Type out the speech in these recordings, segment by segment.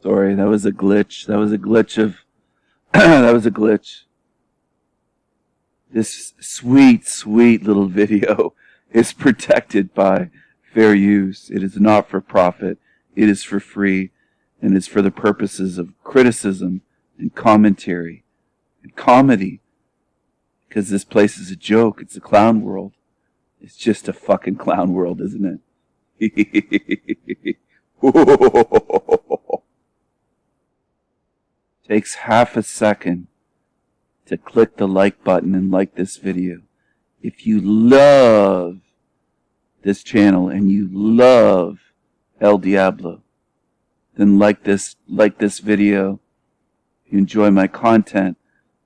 Sorry, that was a glitch. That was a glitch of... that was a glitch. This sweet, sweet little video is protected by fair use. It is not for profit. It is for free. And it's for the purposes of criticism and commentary and comedy. Because this place is a joke. It's a clown world. It's just a fucking clown world, isn't it? Takes half a second to click the like button and like this video. If you love this channel and you love El Diablo, then like this video. If you enjoy my content,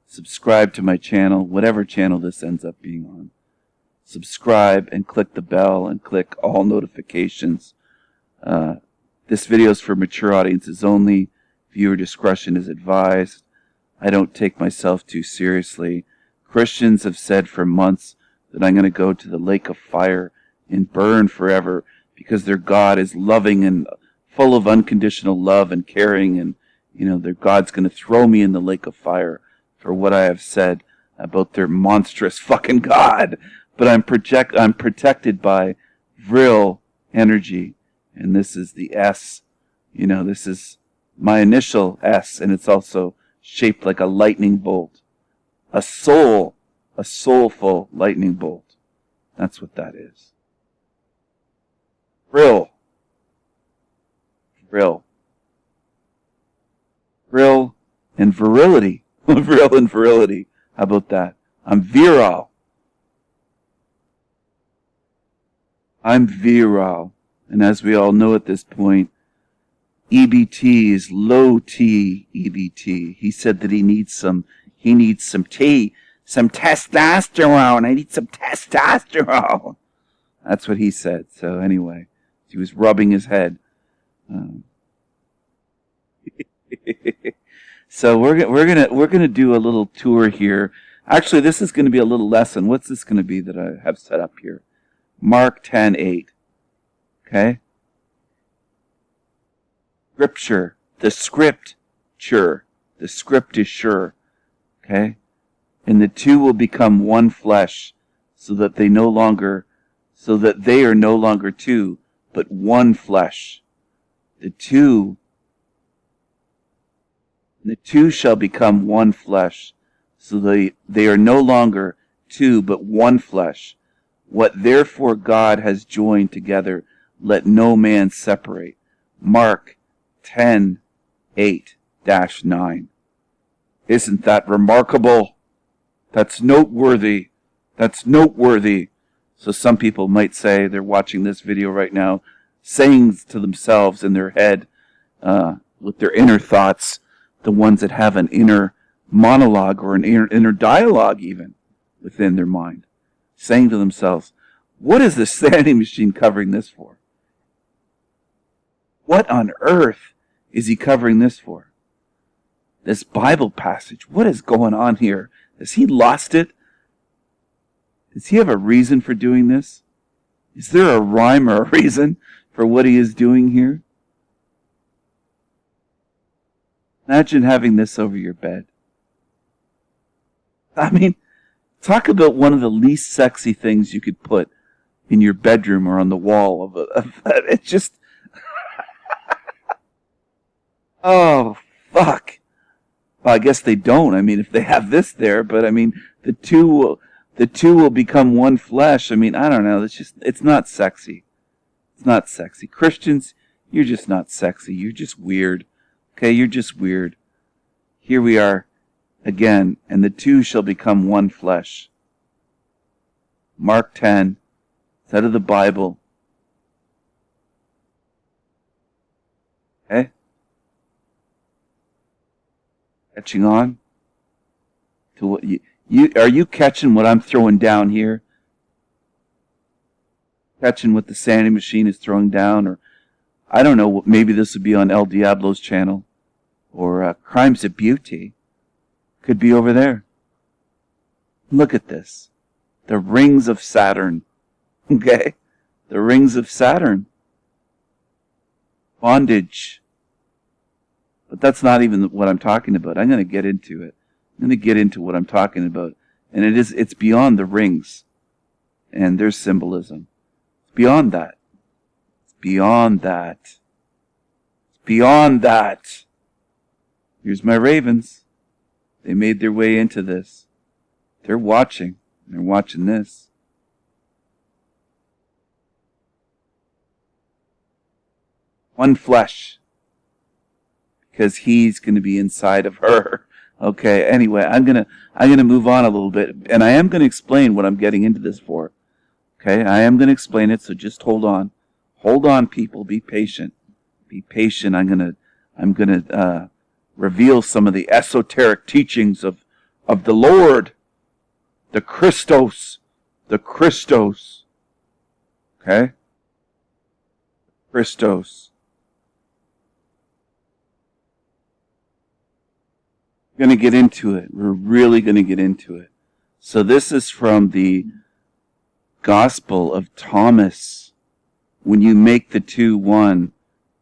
subscribe to my channel, whatever channel this ends up being on. Subscribe and click the bell and click all notifications. This video is for mature audiences only. Viewer discretion is advised. I don't take myself too seriously. Christians have said for months that I'm going to go to the lake of fire and burn forever because their God is loving and full of unconditional love and caring, and their God's going to throw me in the lake of fire for what I have said about their monstrous fucking God. But I'm protected by vril energy, and this is the S. This is my initial S, and it's also shaped like a lightning bolt. A soulful lightning bolt. That's what that is. Vril. Vril and virility. Vril and virility. How about that? I'm virile. I'm virile. And as we all know at this point, EBT is low T EBT. He said that he needs some T, some testosterone. I need some testosterone. That's what he said. So anyway, he was rubbing his head. So we're gonna do a little tour here. Actually, this is going to be a little lesson. What's this going to be that I have set up here? Mark 10:8. Okay. Scripture, the script is sure, okay? And the two will become one flesh, so that they are no longer two, but one flesh. The two shall become one flesh, so they are no longer two, but one flesh. What therefore God has joined together, let no man separate. Mark 10:8-9. Isn't that remarkable? That's noteworthy. So some people might say, they're watching this video right now, saying to themselves in their head, with their inner thoughts, the ones that have an inner monologue or an inner dialogue even within their mind, saying to themselves, what is the standing machine covering this for? What on earth is he covering this for? This Bible passage. What is going on here? Has he lost it? Does he have a reason for doing this? Is there a rhyme or a reason for what he is doing here? Imagine having this over your bed. I mean, talk about one of the least sexy things you could put in your bedroom or on the wall it's just... Oh, fuck. Well, I guess they don't. I mean, if they have this there, but I mean, the two will become one flesh. I mean, I don't know. It's not sexy. It's not sexy. Christians, you're just not sexy. You're just weird. Okay, you're just weird. Here we are again, and the two shall become one flesh. Mark 10, it's out of the Bible. Okay? Catching on to what you are you catching what I'm throwing down here? Catching what the Sandy machine is throwing down, or I don't know, maybe this would be on El Diablo's channel, or Crimes of Beauty could be over there. Look at this. The rings of Saturn. Okay? The rings of Saturn. Bondage. But that's not even what I'm talking about. I'm going to get into it. I'm going to get into what I'm talking about. And it's beyond the rings and their symbolism. It's beyond that. It's beyond that. It's beyond that. Here's my ravens. They made their way into this. They're watching. They're watching this. One flesh. Because he's going to be inside of her. Okay, anyway, I'm gonna move on a little bit, and I am gonna explain what I'm getting into this for. Okay, I am gonna explain it, so just hold on. Hold on, people, be patient. Be patient. I'm gonna reveal some of the esoteric teachings of the Lord, the Christos. Okay? Christos. We're going to get into it. We're really going to get into it. So this is from the Gospel of Thomas. When you make the two one,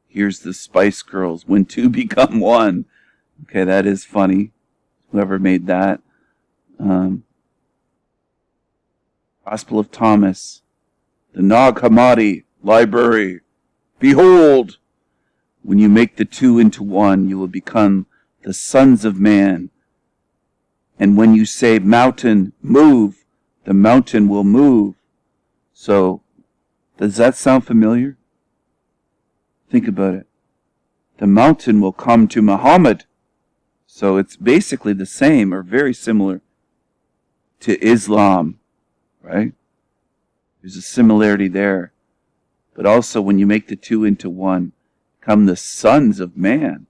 here's the Spice Girls. When two become one. Okay, that is funny. Whoever made that. Gospel of Thomas. The Nag Hammadi Library. Behold, when you make the two into one, you will become the sons of man. And when you say mountain, move, the mountain will move. So, does that sound familiar? Think about it. The mountain will come to Muhammad. So it's basically the same or very similar to Islam, right? There's a similarity there. But also when you make the two into one, come the sons of man.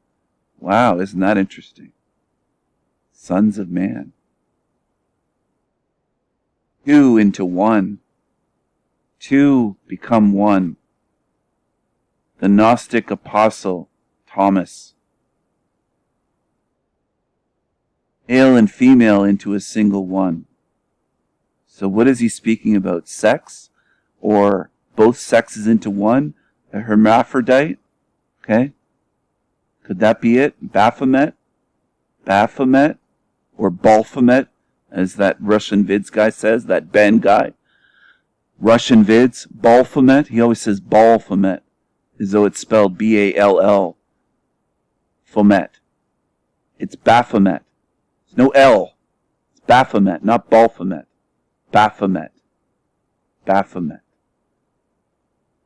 Wow, isn't that interesting? Sons of man. Two into one. Two become one. The Gnostic apostle, Thomas. Male and female into a single one. So what is he speaking about? Sex? Or both sexes into one? A hermaphrodite? Okay? Could that be it? Baphomet? Baphomet? Or Baphomet, as that Russian vids guy says, that Ben guy. Russian vids, Baphomet. He always says Baphomet, as though it's spelled B-A-L-L. Fomet. It's Baphomet. There's no L. It's Baphomet, not Baphomet. Baphomet. Baphomet.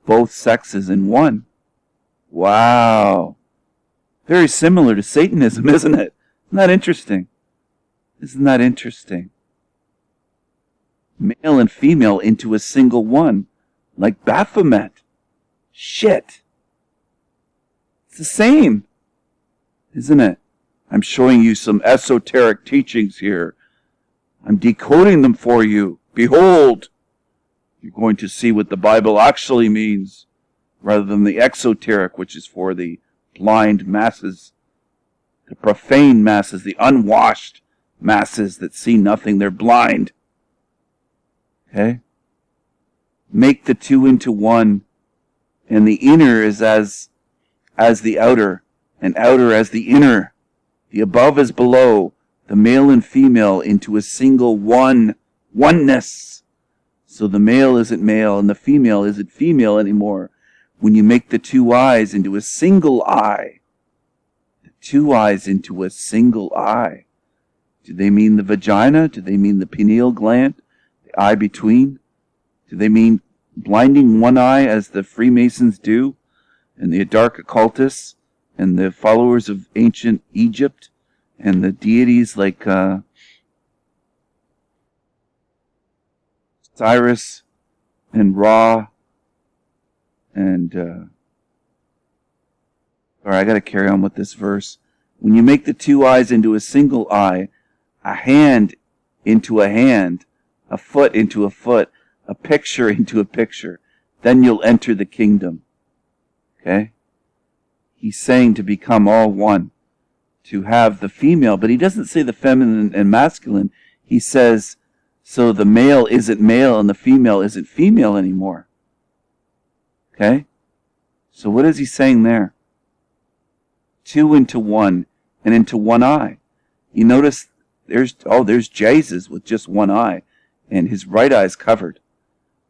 Both sexes in one. Wow. Very similar to Satanism, isn't it? Isn't that interesting? Isn't that interesting? Male and female into a single one. Like Baphomet. Shit. It's the same. Isn't it? I'm showing you some esoteric teachings here. I'm decoding them for you. Behold. You're going to see what the Bible actually means, rather than the exoteric, which is for the blind masses, the profane masses, the unwashed masses that see nothing. They're blind. Okay? Make the two into one, and the inner is as the outer, and outer as the inner. The above is below, the male and female into a single oneness. So the male isn't male, and the female isn't female anymore. When you make the two eyes into a single eye, the two eyes into a single eye. Do they mean the vagina? Do they mean the pineal gland? The eye between? Do they mean blinding one eye as the Freemasons do, and the dark occultists, and the followers of ancient Egypt, and the deities like Cyrus and Ra, and I got to carry on with this verse. When you make the two eyes into a single eye, a hand into a hand, a foot into a foot, a picture into a picture, then you'll enter the kingdom. Okay? He's saying to become all one, to have the female, but he doesn't say the feminine and masculine. He says, so the male isn't male and the female isn't female anymore. Okay? So what is he saying there? two into one, and into one eye. You notice there's Jesus with just one eye, and his right eye's covered.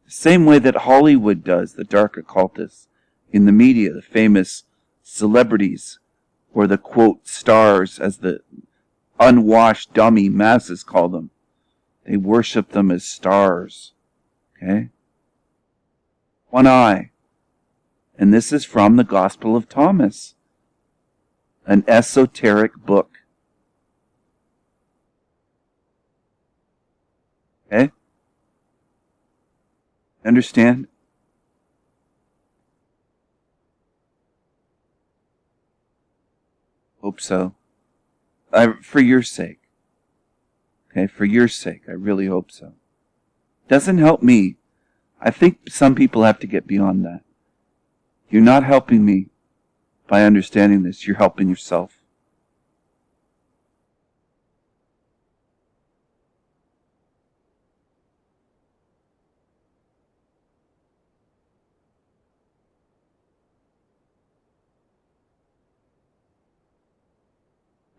The same way that Hollywood does, the dark occultists in the media, the famous celebrities, or the quote stars, as the unwashed dummy masses call them. They worship them as stars. Okay? One eye. And this is from the Gospel of Thomas, an esoteric book. Okay? Understand? Hope so. For your sake. Okay, for your sake, I really hope so. Doesn't help me. I think some people have to get beyond that. You're not helping me by understanding this. You're helping yourself.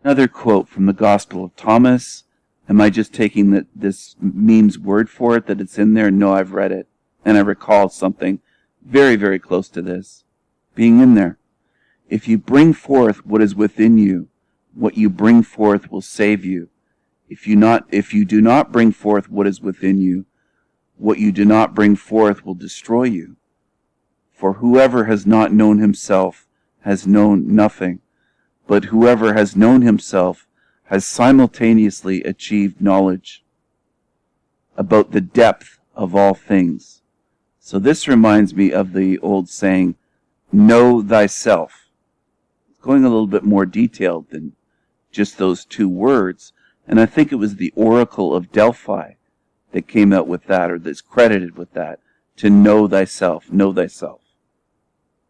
Another quote from the Gospel of Thomas. Am I just taking this meme's word for it, that it's in there? No, I've read it. And I recall something very, very close to this being in there. If you bring forth what is within you, what you bring forth will save you. If you do not bring forth what is within you, what you do not bring forth will destroy you. For whoever has not known himself has known nothing, but whoever has known himself has simultaneously achieved knowledge about the depth of all things. So this reminds me of the old saying, know thyself. It's going a little bit more detailed than just those two words, and I think it was the Oracle of Delphi that came out with that, or that's credited with that, to know thyself, know thyself.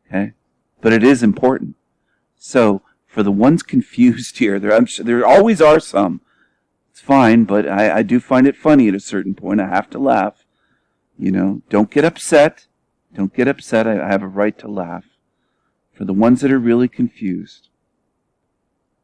Okay? But it is important. So, for the ones confused here, I'm sure there always are some. It's fine, but I do find it funny at a certain point. I have to laugh. You know, don't get upset. Don't get upset. I have a right to laugh. For the ones that are really confused.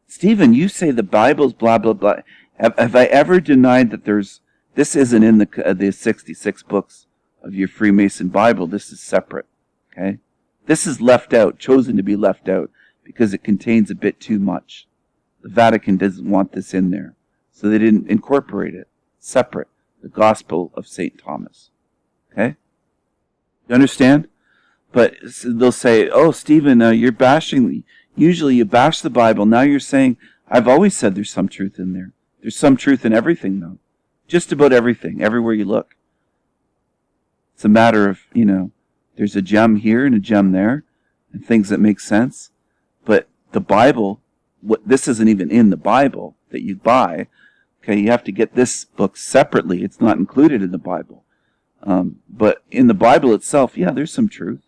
Stephen, you say the Bible's blah, blah, blah. Have I ever denied that this isn't in the 66 books of your Freemason Bible? This is separate. Okay? This is left out, chosen to be left out, because it contains a bit too much. The Vatican doesn't want this in there, so they didn't incorporate it. Separate. The Gospel of St. Thomas. Okay? You understand? But they'll say, oh, Stephen, you're bashing. Usually you bash the Bible. Now you're saying, I've always said there's some truth in there. There's some truth in everything, though. Just about everything, everywhere you look. It's a matter of, there's a gem here and a gem there, and things that make sense. But the Bible, this isn't even in the Bible that you buy. Okay, you have to get this book separately. It's not included in the Bible. But in the Bible itself, yeah, there's some truth.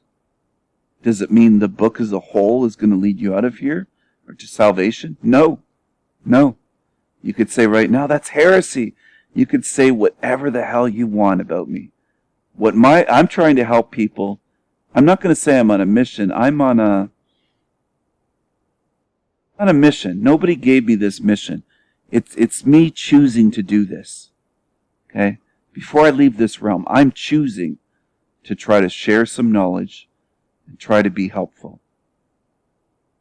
Does it mean the book as a whole is going to lead you out of here or to salvation? No. No. You could say right now, that's heresy. You could say whatever the hell you want about me. I'm trying to help people. I'm not going to say I'm on a mission. I'm on a mission. Nobody gave me this mission. It's me choosing to do this. Okay? Before I leave this realm, I'm choosing to try to share some knowledge and try to be helpful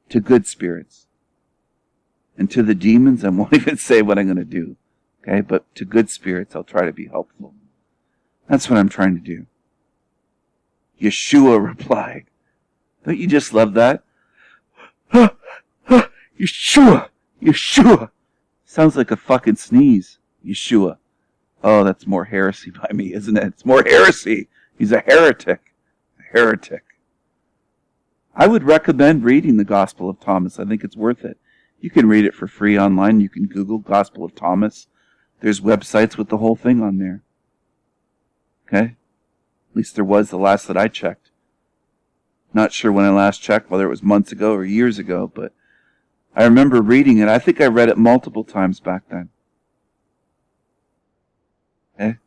to good spirits. And to the demons, I won't even say what I'm going to do. Okay? But to good spirits, I'll try to be helpful. That's what I'm trying to do. Yeshua replied. Don't you just love that? Yeshua! Yeshua! Sounds like a fucking sneeze. Yeshua. Oh, that's more heresy by me, isn't it? It's more heresy. He's a heretic. A heretic. I would recommend reading the Gospel of Thomas. I think it's worth it. You can read it for free online. You can Google Gospel of Thomas. There's websites with the whole thing on there. Okay? At least there was the last that I checked. Not sure when I last checked, whether it was months ago or years ago, but I remember reading it. I think I read it multiple times back then. Okay? It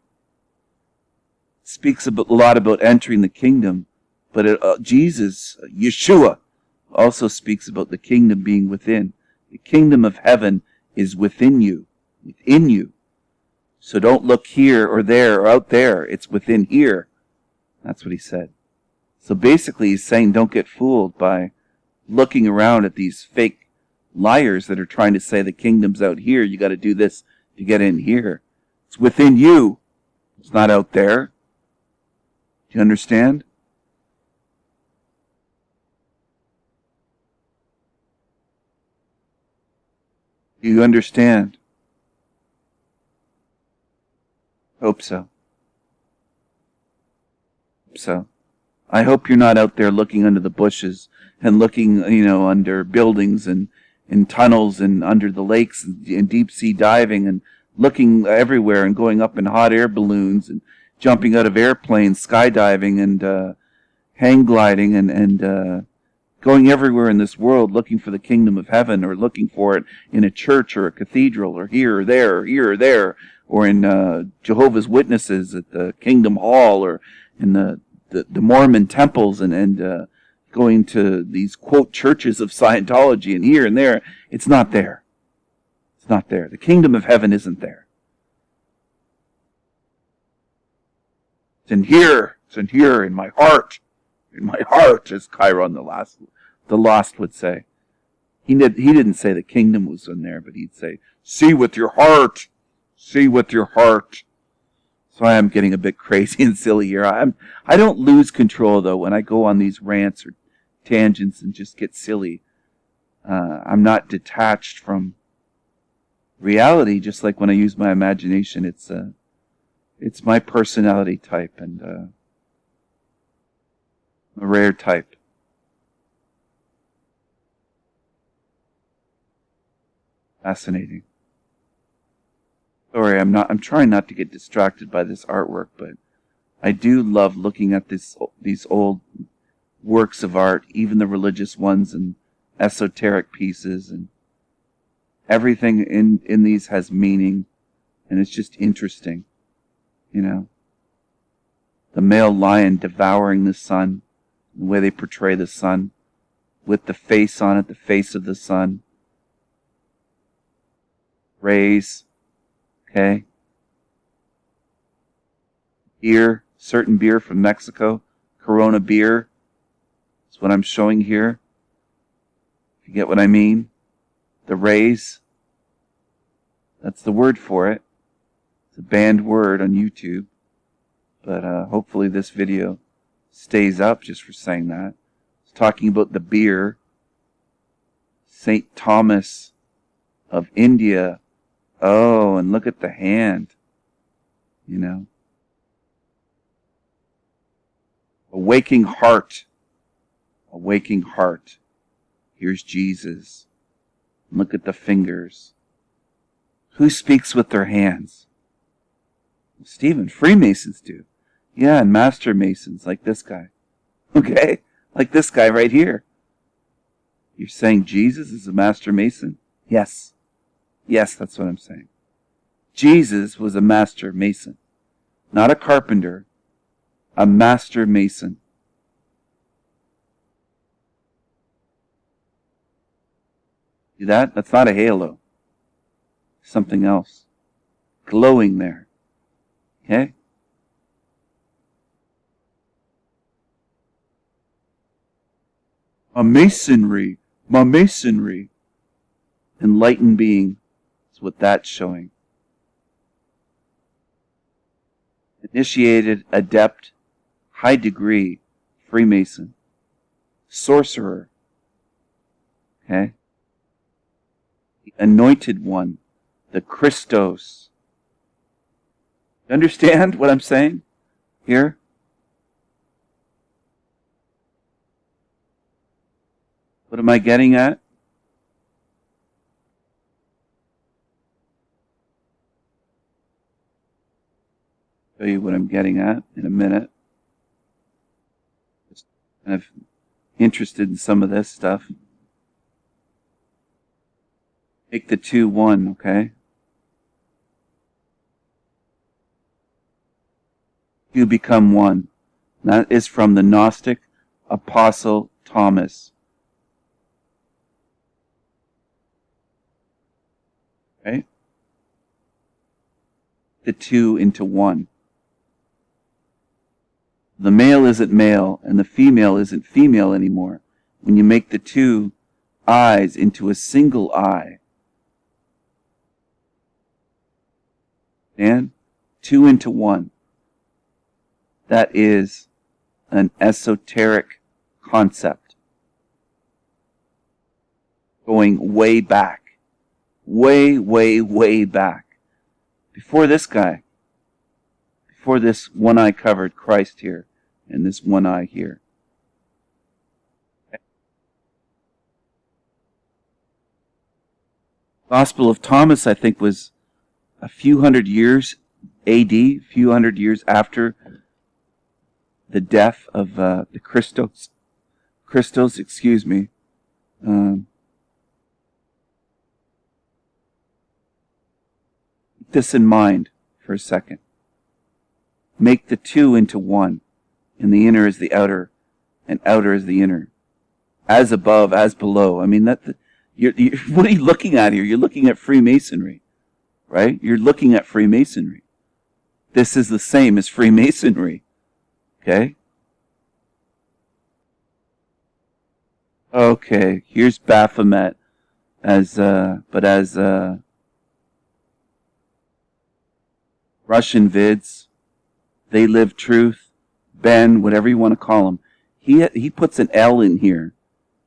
speaks a lot about entering the kingdom, but Jesus, Yeshua, also speaks about the kingdom being within. The kingdom of heaven is within you. Within you. So don't look here or there or out there. It's within here. That's what he said. So basically he's saying don't get fooled by looking around at these fake liars that are trying to say the kingdom's out here. You got to do this to get in here. It's within you. It's not out there. Do you understand? Do you understand? Hope so. So, I hope you're not out there looking under the bushes and looking, under buildings and in tunnels and under the lakes and deep sea diving and looking everywhere and going up in hot air balloons and jumping out of airplanes, skydiving and hang gliding and going everywhere in this world looking for the kingdom of heaven or looking for it in a church or a cathedral or here or there or here or there or in Jehovah's Witnesses at the Kingdom Hall or in the Mormon temples and going to these, quote, churches of Scientology and here and there. It's not there. It's not there. The kingdom of heaven isn't there. It's in here. It's in here, in my heart. In my heart, as Chiron the Lost would say. He didn't say the kingdom was in there, but he'd say, see with your heart. See with your heart. So I am getting a bit crazy and silly here. I don't lose control, though, when I go on these rants or tangents and just get silly. I'm not detached from reality, just like when I use my imagination. It's my personality type and a rare type. Fascinating. Sorry, I'm trying not to get distracted by this artwork, but I do love looking at these old works of art, even the religious ones and esoteric pieces, and everything in these has meaning, and it's just interesting, The male lion devouring the sun, the way they portray the sun, with the face on it, the face of the sun. Rays. Okay. Beer, certain beer from Mexico, Corona beer. That's what I'm showing here. If you get what I mean. The rays. That's the word for it. It's a banned word on YouTube. But hopefully this video stays up just for saying that. It's talking about the beer. St. Thomas of India. Oh, and look at the hand. A waking heart. A waking heart. Here's Jesus. Look at the fingers. Who speaks with their hands? Well, Stephen, Freemasons do. Yeah, and Master Masons like this guy. Okay? Like this guy right here. You're saying Jesus is a Master Mason? Yes. Yes, that's what I'm saying. Jesus was a Master Mason. Not a carpenter. A Master Mason. See that? That's not a halo. Something else. Glowing there. Okay? My masonry. Enlightened being. That's what that's showing. Initiated, adept, high degree, Freemason. Sorcerer. Okay? The anointed one. The Christos. You understand what I'm saying here? What am I getting at? Show you what I'm getting at in a minute. Just kind of interested in some of this stuff. Make the two one, okay? You become one. That is from the Gnostic Apostle Thomas. the two into one. The male isn't male and the female isn't female anymore when you make the two eyes into a single eye. And two into one. That is an esoteric concept. Going way back. Way, way, way back. Before this guy. Before this one eye covered Christ here. And this one eye here. Gospel of Thomas, I think, was a few hundred years AD, a few hundred years after the death of the Christos, excuse me. Keep this in mind for a second. Make the two into one, and the inner is the outer, and outer is the inner. As above, as below. I mean, what are you looking at here? You're looking at Freemasonry, right? You're looking at Freemasonry. This is the same as Freemasonry, okay? Okay, here's Baphomet as Russian vids. They Live Truth, Ben, whatever you want to call him. He puts an L in here.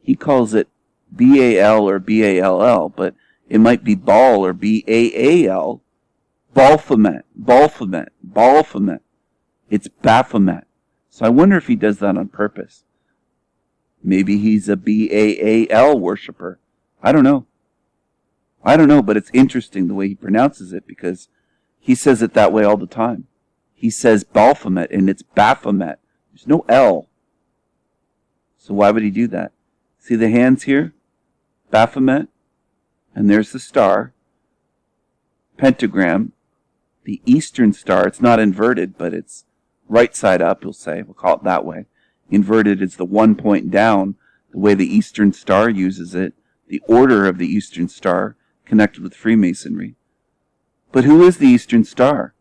He calls it B-A-L or B-A-L-L, but it might be Ball or B-A-A-L. Baphomet. It's Baphomet. So I wonder if he does that on purpose. Maybe he's a B-A-A-L worshiper. I don't know, but it's interesting the way he pronounces it because he says it that way all the time. He says Baphomet, and it's Baphomet. There's no L. So why would he do that? See the hands here? Baphomet. And there's the star. Pentagram. The Eastern Star. It's not inverted, but it's right side up, we'll say. We'll call it that way. Inverted is the one point down, the way the Eastern Star uses it. The order of the Eastern Star connected with Freemasonry. But who is the Eastern Star?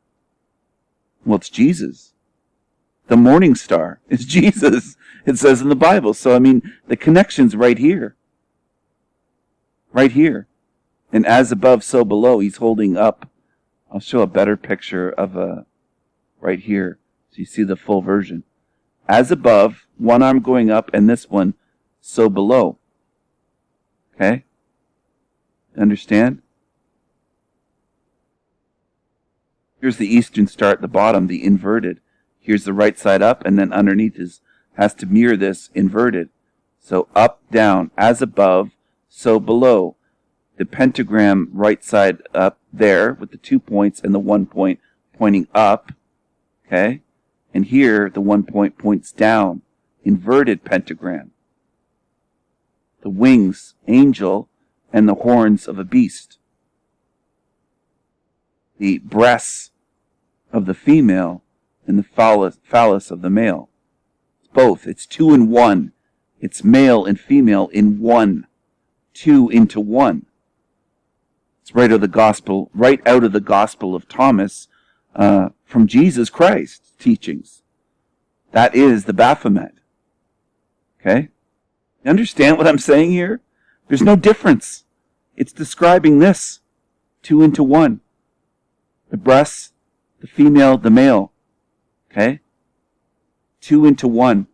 Well, it's Jesus. The morning star is Jesus, it says in the Bible. So, I mean, the connection's right here. Right here. And as above, so below. He's holding up. I'll show a better picture of right here. So you see the full version. As above, one arm going up, and this one, so below. Okay? Understand? Here's the Eastern Star at the bottom, the inverted. Here's the right side up, and then underneath has to mirror this inverted. So up, down, as above, so below. The pentagram right side up there with the 2 points and the 1 point pointing up. Okay? And here the 1 point points down. Inverted pentagram. The wings, angel, and the horns of a beast. The breasts of the female and the phallus of the male. It's both. It's two in one. It's male and female in one. Two into one. It's right out of the Gospel of Thomas from Jesus Christ's teachings. That is the Baphomet. Okay? You understand what I'm saying here? There's no difference. It's describing this. Two into one. The breasts, the female, the male. Okay? Two into one.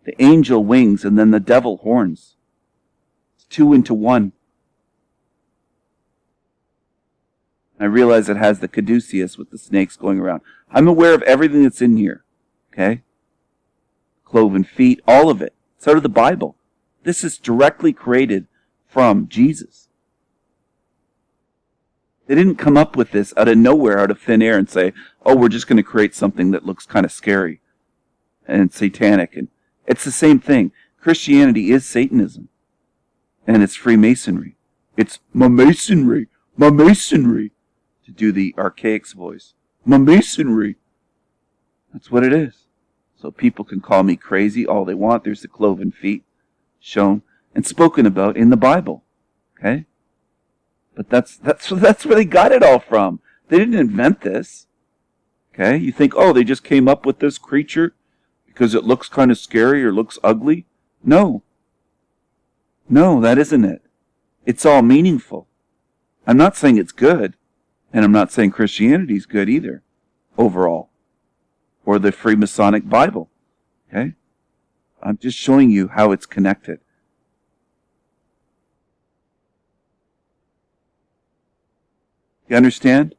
The angel wings and then the devil horns. It's two into one. I realize it has the caduceus with the snakes going around. I'm aware of everything that's in here. Okay? Cloven feet, all of it. It's out of the Bible. This is directly created from Jesus. They didn't come up with this out of nowhere, out of thin air, and say, oh, we're just going to create something that looks kind of scary and satanic. And it's the same thing. Christianity is Satanism. And it's Freemasonry. It's masonry. To do the archaics voice. Masonry. That's what it is. So people can call me crazy all they want. There's the cloven feet shown and spoken about in the Bible. Okay? But that's where they got it all from. They didn't invent this. Okay? You think, oh, they just came up with this creature because it looks kind of scary or looks ugly? No. No, that isn't it. It's all meaningful. I'm not saying it's good, and I'm not saying Christianity's good either, overall, or the Freemasonic Bible. Okay? I'm just showing you how it's connected. You understand?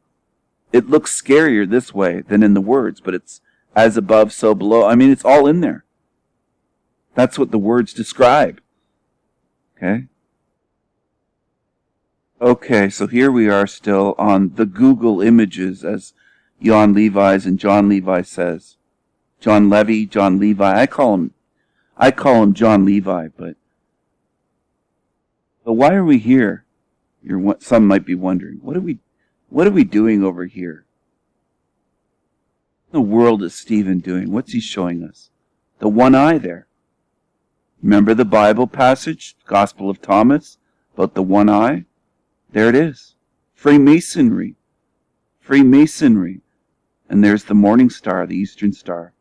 It looks scarier this way than in the words, but it's as above, so below. I mean, it's all in there. That's what the words describe. Okay? Okay, so here we are still on the Google images, as Jan Levi's and John Levi says. John Levy, John Levi. I call him John Levi, but why are we here? Some might be wondering, what are we doing over here? What in the world is Stephen doing? What's he showing us? The one eye there. Remember the Bible passage, Gospel of Thomas, about the one eye? There it is. Freemasonry. Freemasonry. And there's the morning star, the Eastern Star.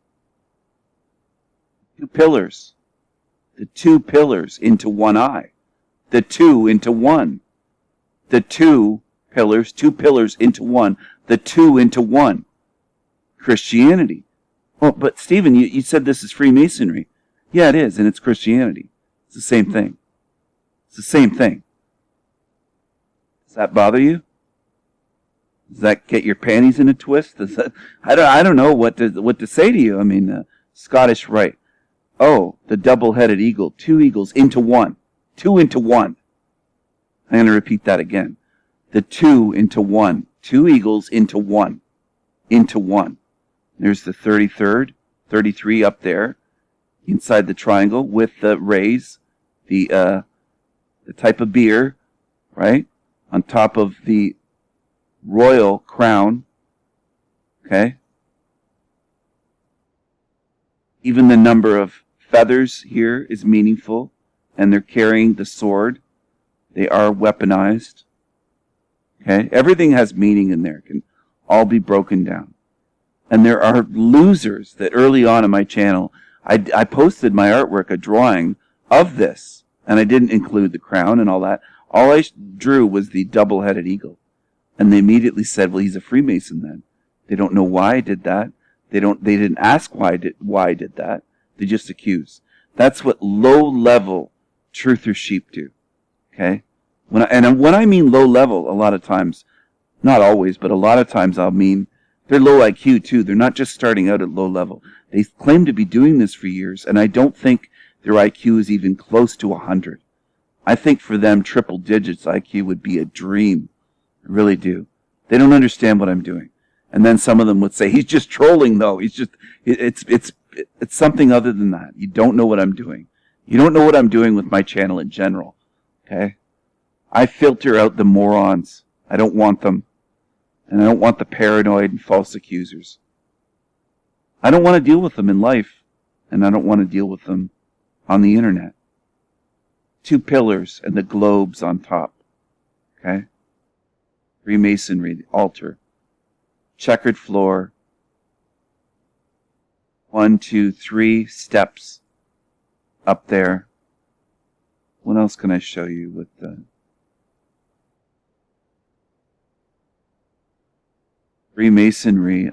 2 pillars. The 2 pillars into one eye. The 2 into one. The 2 pillars, 2 pillars into one. The 2 into one. Christianity. Well, but Stephen, you said this is Freemasonry. Yeah, it is, and it's Christianity. It's the same thing. It's the same thing. Does that bother you? Does that get your panties in a twist? Does that, I don't know what to say to you. I mean, Scottish Rite. Oh, the double-headed eagle. 2 eagles into one. 2 into one. I'm going to repeat that again. The 2 into one. 2 eagles into one. Into one. There's the 33rd, 33 up there, inside the triangle with the rays, the type of beer, right? On top of the royal crown. Okay? Even the number of feathers here is meaningful, and they're carrying the sword. They are weaponized. Okay? Everything has meaning in there. It can all be broken down. And there are losers that early on in my channel, I posted my artwork, a drawing of this, and I didn't include the crown and all that. All I drew was the double-headed eagle. And they immediately said, well, he's a Freemason then. They don't know why I did that. They didn't ask why I did that. They just accuse. That's what low-level truther sheep do. Okay? When I mean low-level, a lot of times, not always, but a lot of times I'll mean they're low IQ too. They're not just starting out at low level. They claim to be doing this for years, and I don't think their IQ is even close to 100. I think for them, triple digits IQ would be a dream. I really do. They don't understand what I'm doing. And then some of them would say, he's just trolling though. It's something other than that. You don't know what I'm doing. You don't know what I'm doing with my channel in general. Okay? I filter out the morons. I don't want them. And I don't want the paranoid and false accusers. I don't want to deal with them in life, and I don't want to deal with them on the internet. 2 pillars and the globes on top. Okay? Freemasonry, the altar. Checkered floor. 1, 2, 3 steps up there. What else can I show you with the Freemasonry?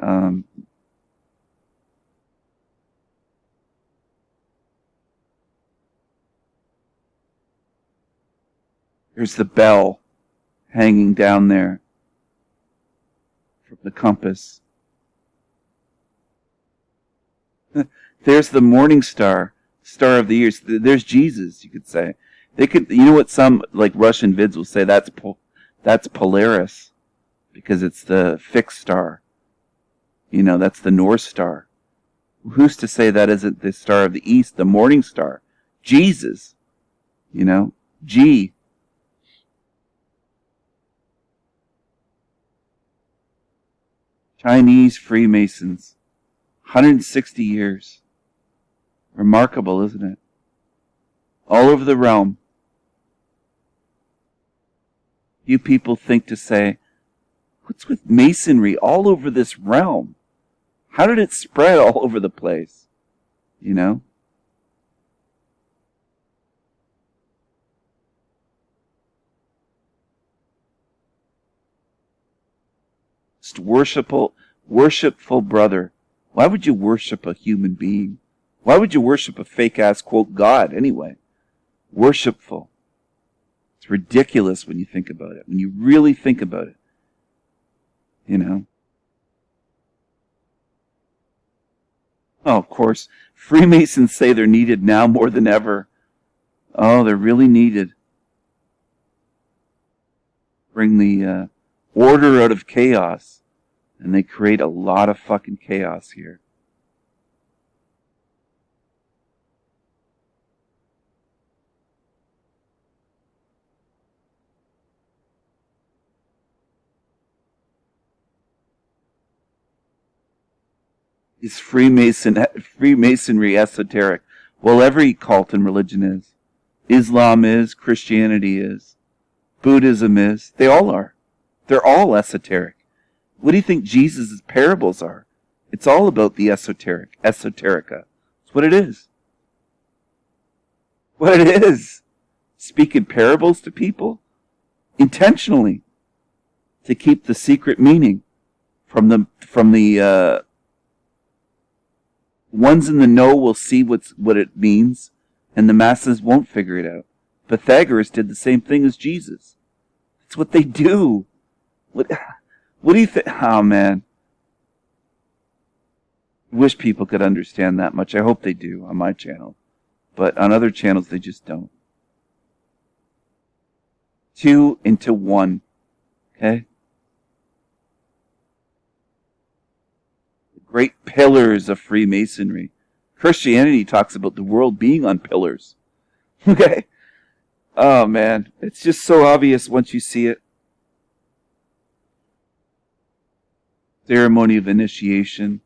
There's the bell hanging down there from the compass. There's the morning star, star of the years. There's Jesus, you could say. They could, you know what some like Russian vids will say? That's Polaris, because it's the fixed star. You know, that's the North Star. Who's to say that isn't the star of the East, the morning star? Jesus. You know, G. Chinese Freemasons. 160 years. Remarkable, isn't it? All over the realm. Few people think to say, What's with Masonry all over this realm? How did it spread all over the place? You know? Just worshipful brother. Why would you worship a human being? Why would you worship a fake-ass, quote, God, anyway? Worshipful. It's ridiculous when you think about it. When you really think about it. You know? Oh, of course. Freemasons say they're needed now more than ever. Oh, they're really needed. Bring the order out of chaos. And they create a lot of fucking chaos here. Is Freemasonry esoteric? Well, every cult and religion is. Islam is, Christianity is, Buddhism is. They all are. They're all esoteric. What do you think Jesus' parables are? It's all about the esoteric. Esoterica. That's what it is. What it is. Speaking parables to people intentionally to keep the secret meaning from the ones in the know will see what it means, and the masses won't figure it out. Pythagoras did the same thing as Jesus. That's what they do. What do you think? Oh, man. I wish people could understand that much. I hope they do on my channel. But on other channels, they just don't. 2 into 1. Okay? Great pillars of Freemasonry. Christianity talks about the world being on pillars. Okay? Oh, man. It's just so obvious once you see it. Ceremony of initiation.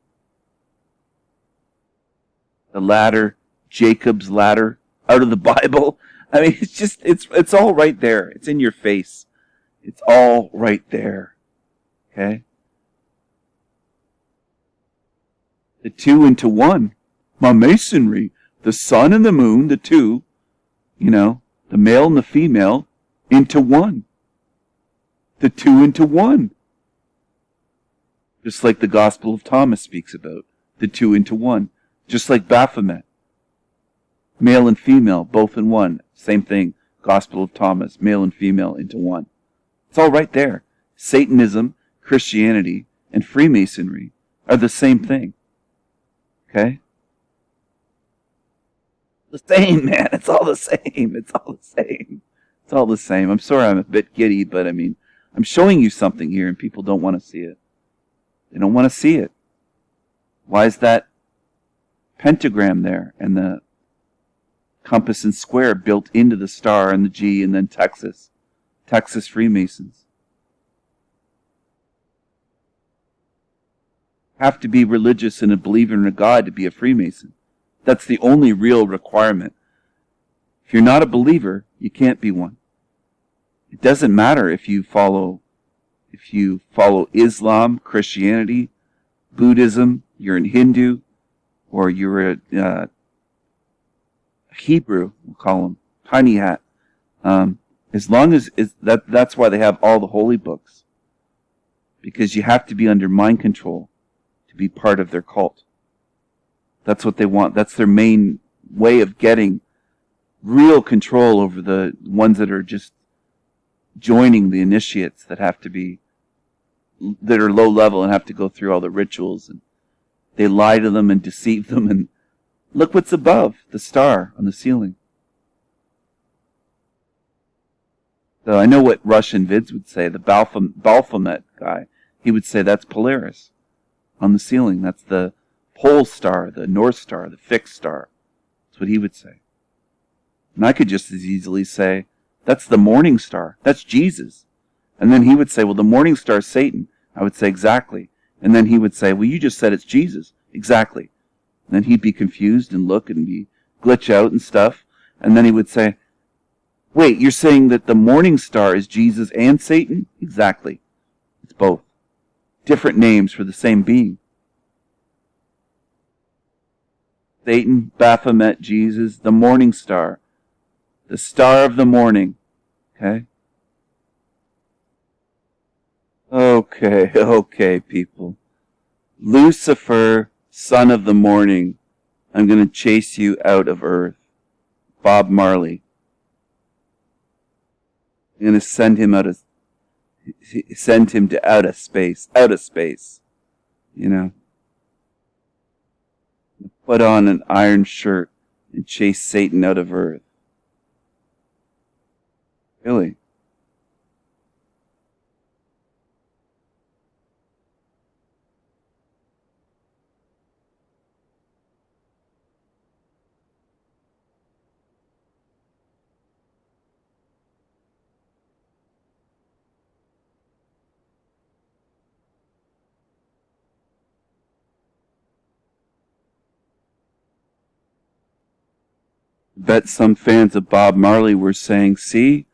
The ladder. Jacob's ladder. Out of the Bible. I mean, it's just, it's all right there. It's in your face. It's all right there. Okay? The 2 into 1. My Masonry. The sun and the moon, the 2, the male and the female, into 1. The 2 into 1. Just like the Gospel of Thomas speaks about. The 2 into 1. Just like Baphomet. Male and female, both in 1. Same thing. Gospel of Thomas. Male and female into 1. It's all right there. Satanism, Christianity, and Freemasonry are the same thing. Okay? The same, man. It's all the same. It's all the same. It's all the same. I'm sorry I'm a bit giddy, but I mean, I'm showing you something here and people don't want to see it. They don't want to see it. Why is that pentagram there and the compass and square built into the star and the G and then Texas? Texas Freemasons. Have to be religious and a believer in a God to be a Freemason. That's the only real requirement. If you're not a believer, you can't be one. It doesn't matter if you follow Islam, Christianity, Buddhism, you're a Hindu, or you're a Hebrew, we'll call them, tiny hat. As long as that's why they have all the holy books. Because you have to be under mind control to be part of their cult. That's what they want. That's their main way of getting real control over the ones that are just joining the initiates that are low level and have to go through all the rituals, and they lie to them and deceive them, and look what's above the star on the ceiling. So I know what Russian vids would say, the Baphomet guy, he would say that's Polaris on the ceiling. That's the pole star, the North Star, the fixed star. That's what he would say. And I could just as easily say, that's the morning star. That's Jesus. And then he would say, well, the morning star is Satan. I would say, exactly. And then he would say, well, you just said it's Jesus. Exactly. And then he'd be confused and look and be glitch out and stuff. And then he would say, wait, you're saying that the morning star is Jesus and Satan? Exactly. It's both. different names for the same being. Satan, Baphomet, Jesus, the morning star, the star of the morning. Okay? Okay, people. Lucifer, son of the morning, I'm going to chase you out of earth. Bob Marley. I'm going to send him to outer space. You know. Put on an iron shirt and chase Satan out of earth. Really? Bet some fans of Bob Marley were saying, see,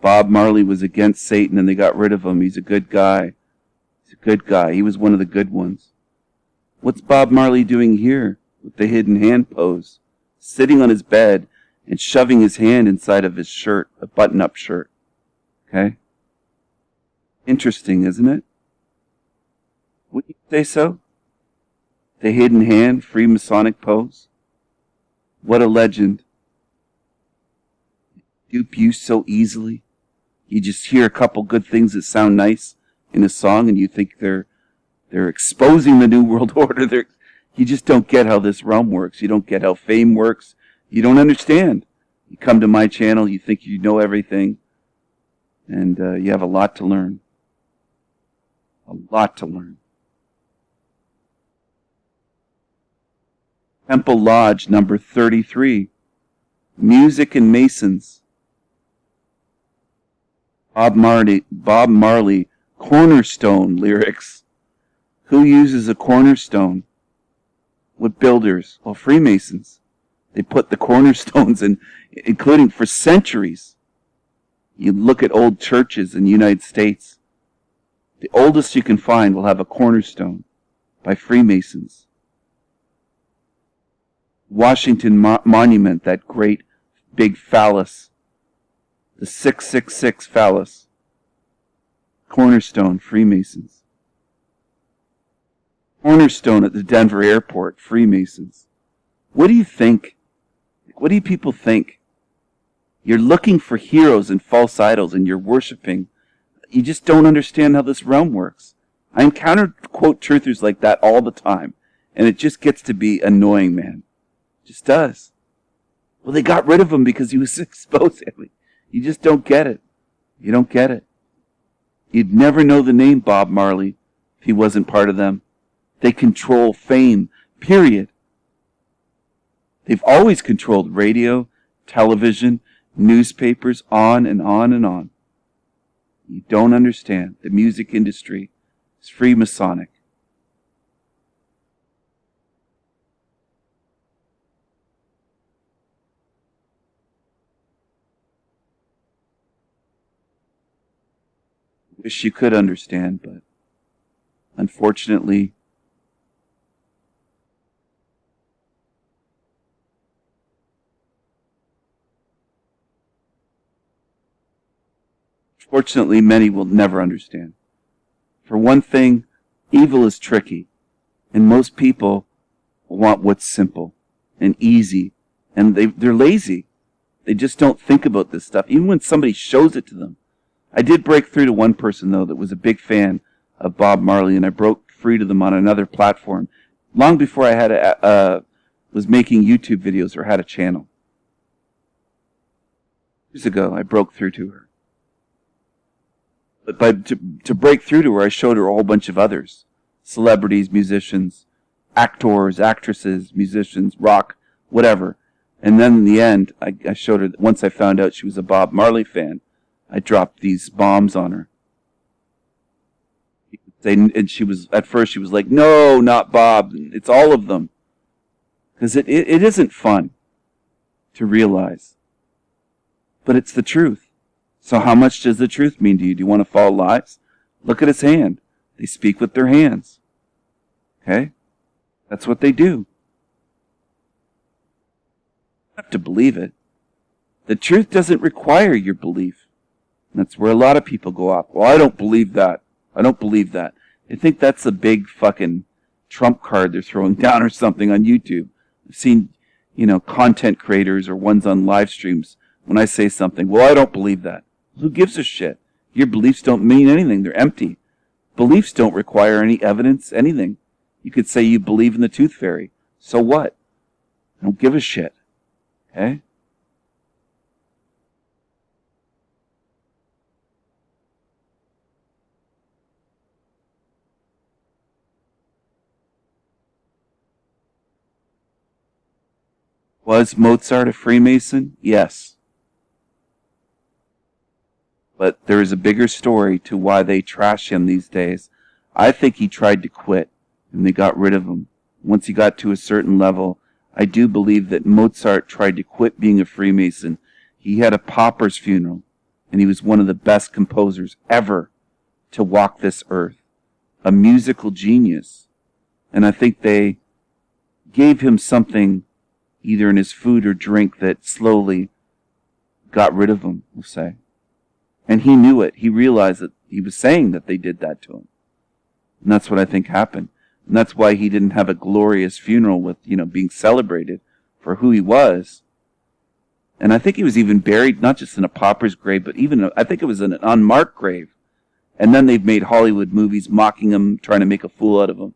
Bob Marley was against Satan and they got rid of him. He's a good guy. He's a good guy. He was one of the good ones. What's Bob Marley doing here with the hidden hand pose? Sitting on his bed and shoving his hand inside of his shirt, a button-up shirt. Okay? Interesting, isn't it? Wouldn't you say so? The hidden hand, Freemasonic pose. What a legend. Dupe you so easily. You just hear a couple good things that sound nice in a song and you think they're exposing the New World Order. You just don't get how this realm works. You don't get how fame works. You don't understand. You come to my channel, you think you know everything, and you have a lot to learn. A lot to learn. Temple Lodge number 33. Music and Masons. Bob Marley, cornerstone lyrics. Who uses a cornerstone? What builders? Well, Freemasons. They put the cornerstones in, including for centuries. You look at old churches in the United States. The oldest you can find will have a cornerstone by Freemasons. Washington Monument, that great big phallus. The 666 phallus. Cornerstone, Freemasons. Cornerstone at the Denver airport, Freemasons. What do you think? What do you people think? You're looking for heroes and false idols and you're worshiping. You just don't understand how this realm works. I encounter quote truthers like that all the time. And it just gets to be annoying, man. It just does. Well, they got rid of him because he was exposed. You just don't get it. You don't get it. You'd never know the name Bob Marley if he wasn't part of them. They control fame, period. They've always controlled radio, television, newspapers, on and on and on. You don't understand. The music industry is Freemasonic. Wish you could understand, but unfortunately, many will never understand. For one thing, evil is tricky, and most people want what's simple and easy, and they're lazy. They just don't think about this stuff, even when somebody shows it to them. I did break through to one person, though, that was a big fan of Bob Marley, and I broke free to them on another platform long before I was making YouTube videos or had a channel. Years ago, I broke through to her. But to break through to her, I showed her a whole bunch of others. Celebrities, musicians, actors, actresses, musicians, rock, whatever. And then in the end, I showed her that once I found out she was a Bob Marley fan, I dropped these bombs on her. And at first she was like, no, not Bob. It's all of them. Because it isn't fun to realize. But it's the truth. So how much does the truth mean to you? Do you want to follow lies? Look at his hand. They speak with their hands. Okay? That's what they do. You don't have to believe it. The truth doesn't require your belief. That's where a lot of people go off. Well, I don't believe that. I don't believe that. They think that's a big fucking trump card they're throwing down or something on YouTube. I've seen, content creators or ones on live streams. When I say something, well, I don't believe that. Who gives a shit? Your beliefs don't mean anything. They're empty. Beliefs don't require any evidence, anything. You could say you believe in the tooth fairy. So what? I don't give a shit. Okay? Was Mozart a Freemason? Yes. But there is a bigger story to why they trash him these days. I think he tried to quit, and they got rid of him. Once he got to a certain level, I do believe that Mozart tried to quit being a Freemason. He had a pauper's funeral, and he was one of the best composers ever to walk this earth. A musical genius. And I think they gave him something either in his food or drink that slowly got rid of him, we'll say. And he knew it. He realized that he was saying that they did that to him. And that's what I think happened. And that's why he didn't have a glorious funeral with, being celebrated for who he was. And I think he was even buried, not just in a pauper's grave, but even, I think it was in an unmarked grave. And then they've made Hollywood movies mocking him, trying to make a fool out of him.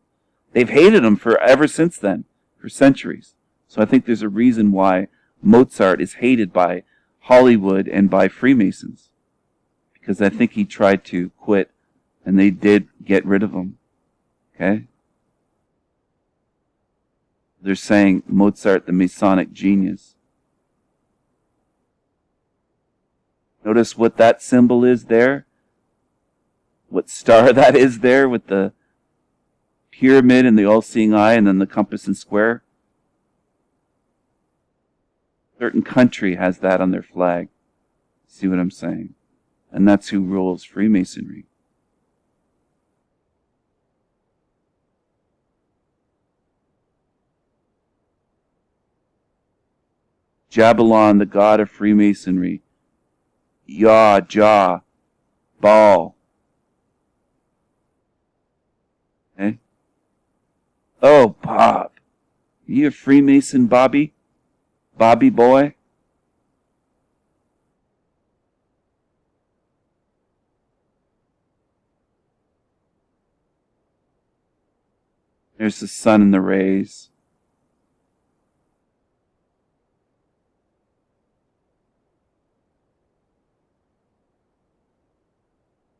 They've hated him ever since then, for centuries. So I think there's a reason why Mozart is hated by Hollywood and by Freemasons. Because I think he tried to quit, and they did get rid of him. Okay? They're saying Mozart, the Masonic genius. Notice what that symbol is there? What star that is there with the pyramid and the all-seeing eye and then the compass and square? A certain country has that on their flag. See what I'm saying? And that's who rules Freemasonry. Jabalon, the god of Freemasonry. Yah, Jah, Baal. Okay? Oh, Bob. Are you a Freemason, Bobby? Bobby boy? There's the sun and the rays.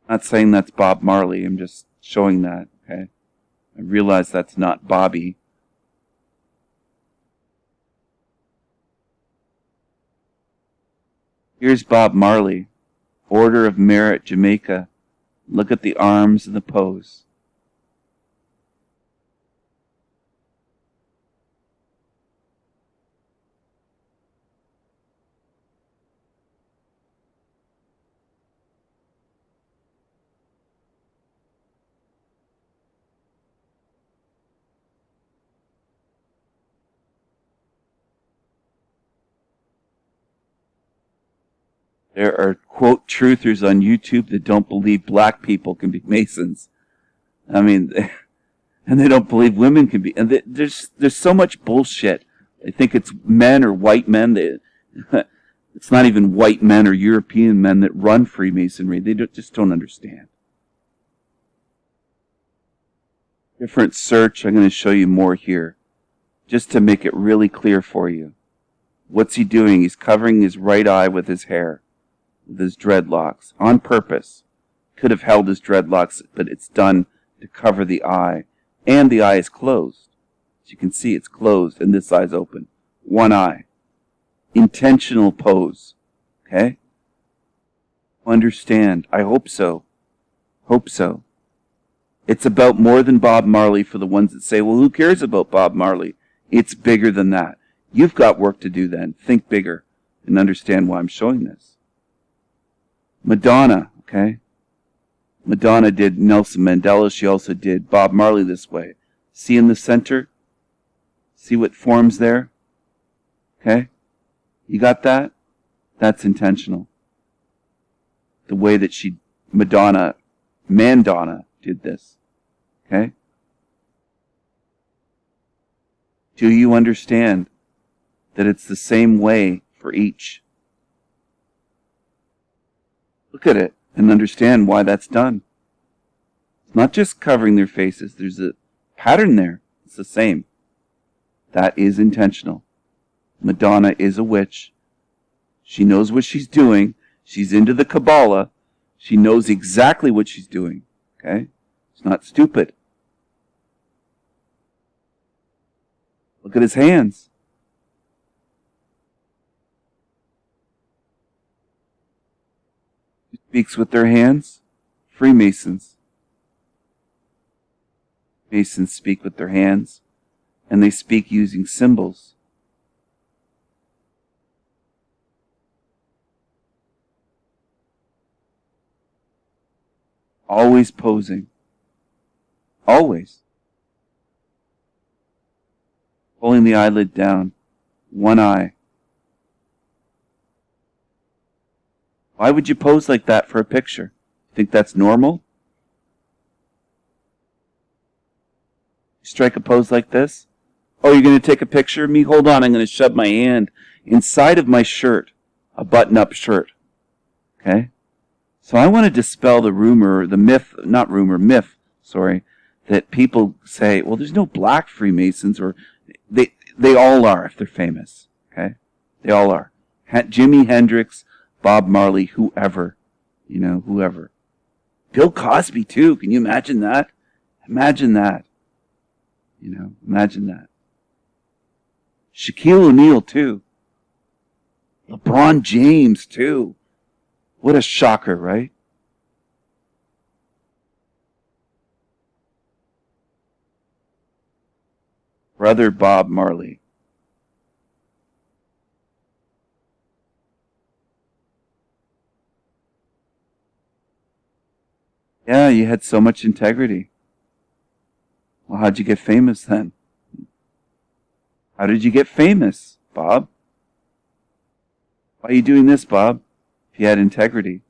I'm not saying that's Bob Marley. I'm just showing that, okay? I realize that's not Bobby. Here's Bob Marley, Order of Merit, Jamaica. Look at the arms and the pose. There are, quote, truthers on YouTube that don't believe black people can be Masons. I mean, and they don't believe women can be. And there's so much bullshit. They think it's men or white men. It's not even white men or European men that run Freemasonry. They just don't understand. Different search. I'm going to show you more here, just to make it really clear for you. What's he doing? He's covering his right eye with his hair, with his dreadlocks, on purpose. Could have held his dreadlocks, but it's done to cover the eye. And the eye is closed. As you can see, it's closed, and this eye's open. One eye. Intentional pose. Okay? Understand. I hope so. Hope so. It's about more than Bob Marley for the ones that say, well, who cares about Bob Marley? It's bigger than that. You've got work to do then. Think bigger and understand why I'm showing this. Madonna, okay? Madonna did Nelson Mandela. She also did Bob Marley this way. See in the center? See what forms there? Okay? You got that? That's intentional. The way that Mandonna did this. Okay? Do you understand that it's the same way for each? Look at it and understand why that's done. It's not just covering their faces. There's a pattern there. It's the same. That is intentional. Madonna is a witch. She knows what she's doing. She's into the Kabbalah. She knows exactly what she's doing. Okay? It's not stupid. Look at his hands. Who speaks with their hands? Freemasons. Masons speak with their hands, and they speak using symbols. Always posing. Always. Pulling the eyelid down. One eye. Why would you pose like that for a picture? Think that's normal? Strike a pose like this? Oh, you're going to take a picture of me? Hold on, I'm going to shove my hand inside of my shirt. A button-up shirt. Okay? So I want to dispel the myth, that people say, well, there's no black Freemasons, or they all are if they're famous. Okay? They all are. Jimi Hendrix, Bob Marley, whoever. Whoever. Bill Cosby, too. Can you imagine that? Imagine that. Imagine that. Shaquille O'Neal, too. LeBron James, too. What a shocker, right? Brother Bob Marley. Yeah, you had so much integrity. Well, how'd you get famous then? How did you get famous, Bob? Why are you doing this, Bob? If you had integrity.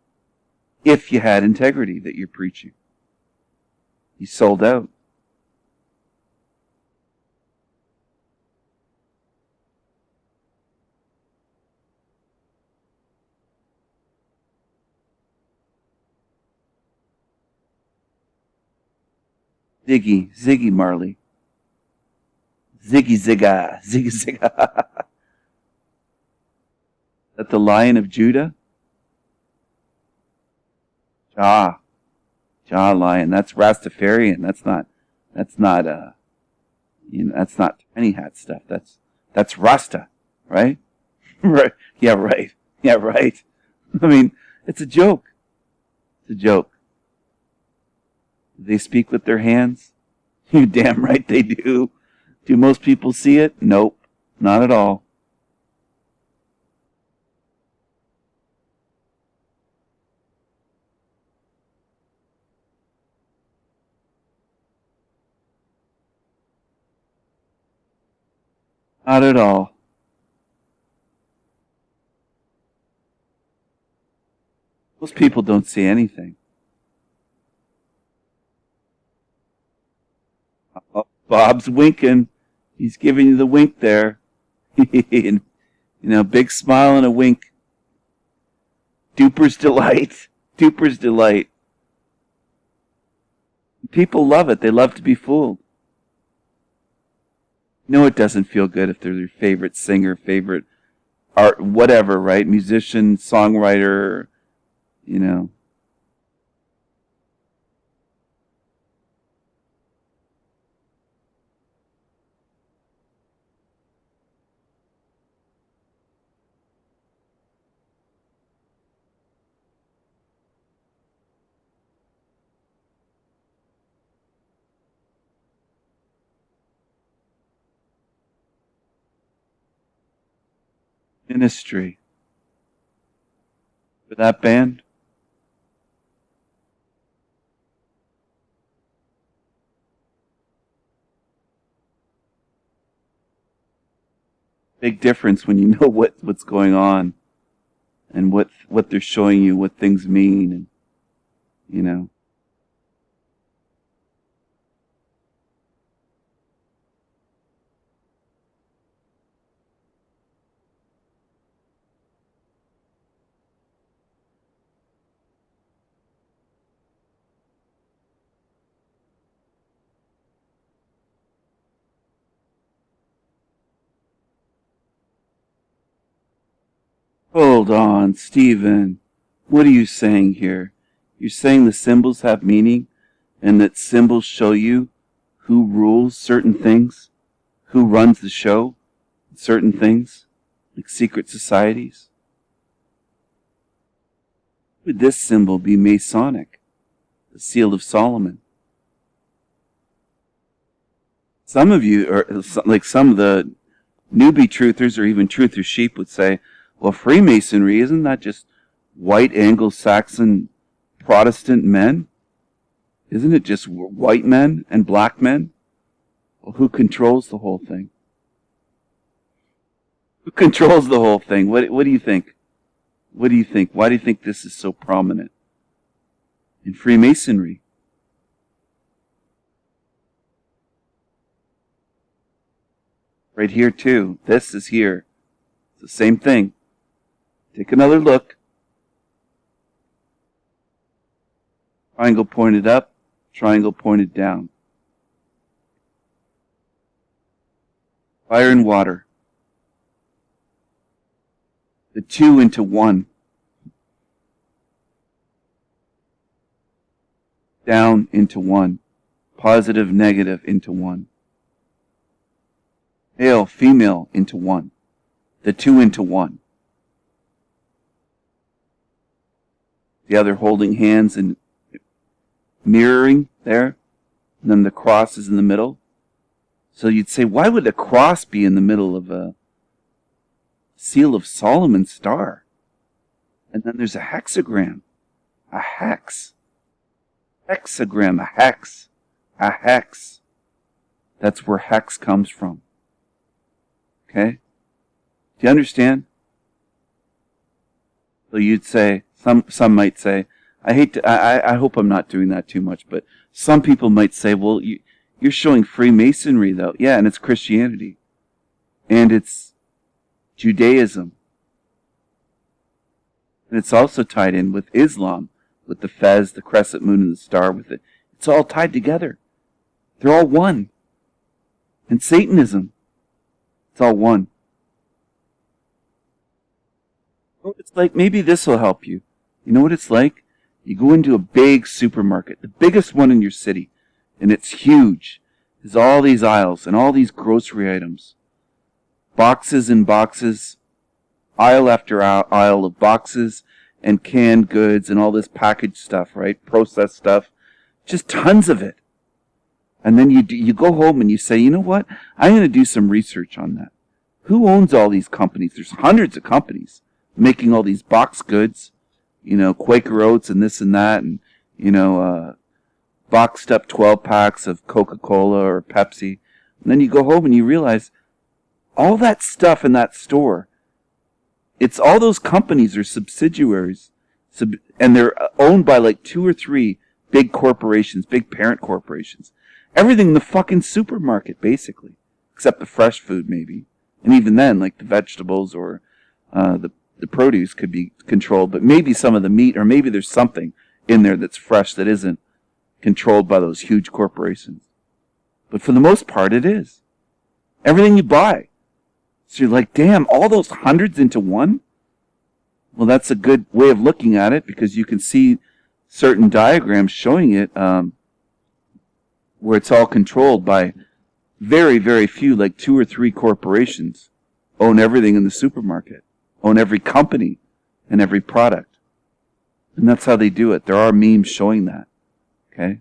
If you had integrity that you're preaching. You sold out. Ziggy Marley. Ziggy Zigga. Ziggy Zigga. That the Lion of Judah? Jah Lion. That's Rastafarian. That's not that's not tiny hat stuff. That's Rasta, right? Right. Yeah, right. Yeah, right. I mean, it's a joke. It's a joke. Do they speak with their hands? You damn right they do. Do most people see it? Nope. Not at all. Not at all. Most people don't see anything. Oh, Bob's winking. He's giving you the wink there. And, big smile and a wink. Duper's delight. Duper's delight. People love it. They love to be fooled. No, it doesn't feel good if they're your favorite singer, favorite art, whatever, right? Musician, songwriter, ministry. For that band, Big difference when you know what's going on and what they're showing you, what things mean, and you know. Hold on, Stephen. What are you saying here? You're saying the symbols have meaning and that symbols show you who rules certain things, who runs the show, certain things, like secret societies? Would this symbol be Masonic, the Seal of Solomon? Some of you, or like some of the newbie truthers or even truther sheep would say, well, Freemasonry, isn't that just white Anglo-Saxon Protestant men? Isn't it just white men and black men? Well, who controls the whole thing? Who controls the whole thing? What do you think? What do you think? Why do you think this is so prominent in Freemasonry? Right here too. This is here. It's the same thing. Take another look. Triangle pointed up, triangle pointed down. Fire and water. The two into one. Down into one. Positive, negative into one. Male, female into one. The two into one. The other holding hands and mirroring there. And then the cross is in the middle. So you'd say, why would a cross be in the middle of a Seal of Solomon star? And then there's a hexagram. A hex. Hexagram, a hex. A hex. That's where hex comes from. Okay? Do you understand? So you'd say, some might say, I hope I'm not doing that too much, but some people might say, well, you're showing Freemasonry though. Yeah, and it's Christianity. And it's Judaism. And it's also tied in with Islam, with the fez, the crescent moon, and the star with it. It's all tied together. They're all one. And Satanism. It's all one. It's like, maybe this will help you. You know what it's like? You go into a big supermarket, the biggest one in your city, and it's huge. There's all these aisles and all these grocery items. Boxes and boxes, aisle after aisle of boxes and canned goods and all this packaged stuff, right? Processed stuff. Just tons of it. And then you go home and you say, you know what? I'm going to do some research on that. Who owns all these companies? There's hundreds of companies making all these box goods, you know, Quaker Oats and this and that, and, you know, boxed up 12 packs of Coca-Cola or Pepsi. And then you go home and you realize all that stuff in that store, it's all those companies are subsidiaries, and they're owned by like 2 or 3 big corporations, big parent corporations. Everything in the fucking supermarket, basically, except the fresh food maybe. And even then, like the vegetables or the produce could be controlled, but maybe some of the meat, or maybe there's something in there that's fresh that isn't controlled by those huge corporations. But for the most part, it is. Everything you buy. So you're like, damn, all those hundreds into one? Well, that's a good way of looking at it, because you can see certain diagrams showing it where it's all controlled by very, very few, like 2 or 3 corporations own everything in the supermarket, own every company and every product. And that's how they do it. There are memes showing that. Okay?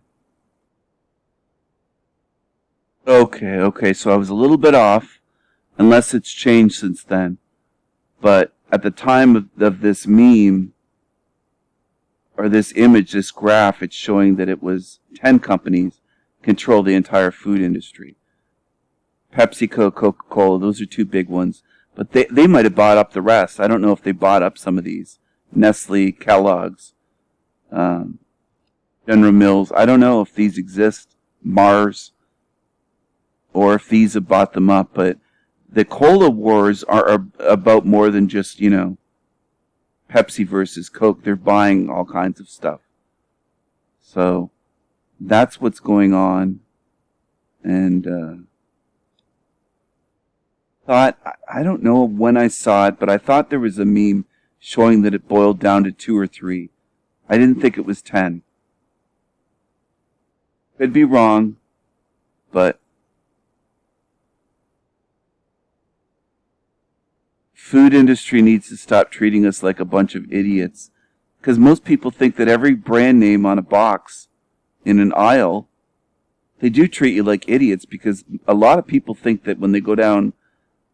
Okay, so I was a little bit off, unless it's changed since then. But at the time of this meme, or this image, this graph, it's showing that it was 10 companies control the entire food industry. PepsiCo, Coca-Cola, those are 2 big ones. But they might have bought up the rest. I don't know if they bought up some of these. Nestle, Kellogg's, General Mills. I don't know if these exist. Mars. Or if these have bought them up. But the cola wars are about more than just, Pepsi versus Coke. They're buying all kinds of stuff. So that's what's going on. And I don't know when I saw it, but I thought there was a meme showing that it boiled down to 2 or 3. I didn't think it was 10. Could be wrong, but food industry needs to stop treating us like a bunch of idiots. Because most people think that every brand name on a box in an aisle, they do treat you like idiots, because a lot of people think that when they go down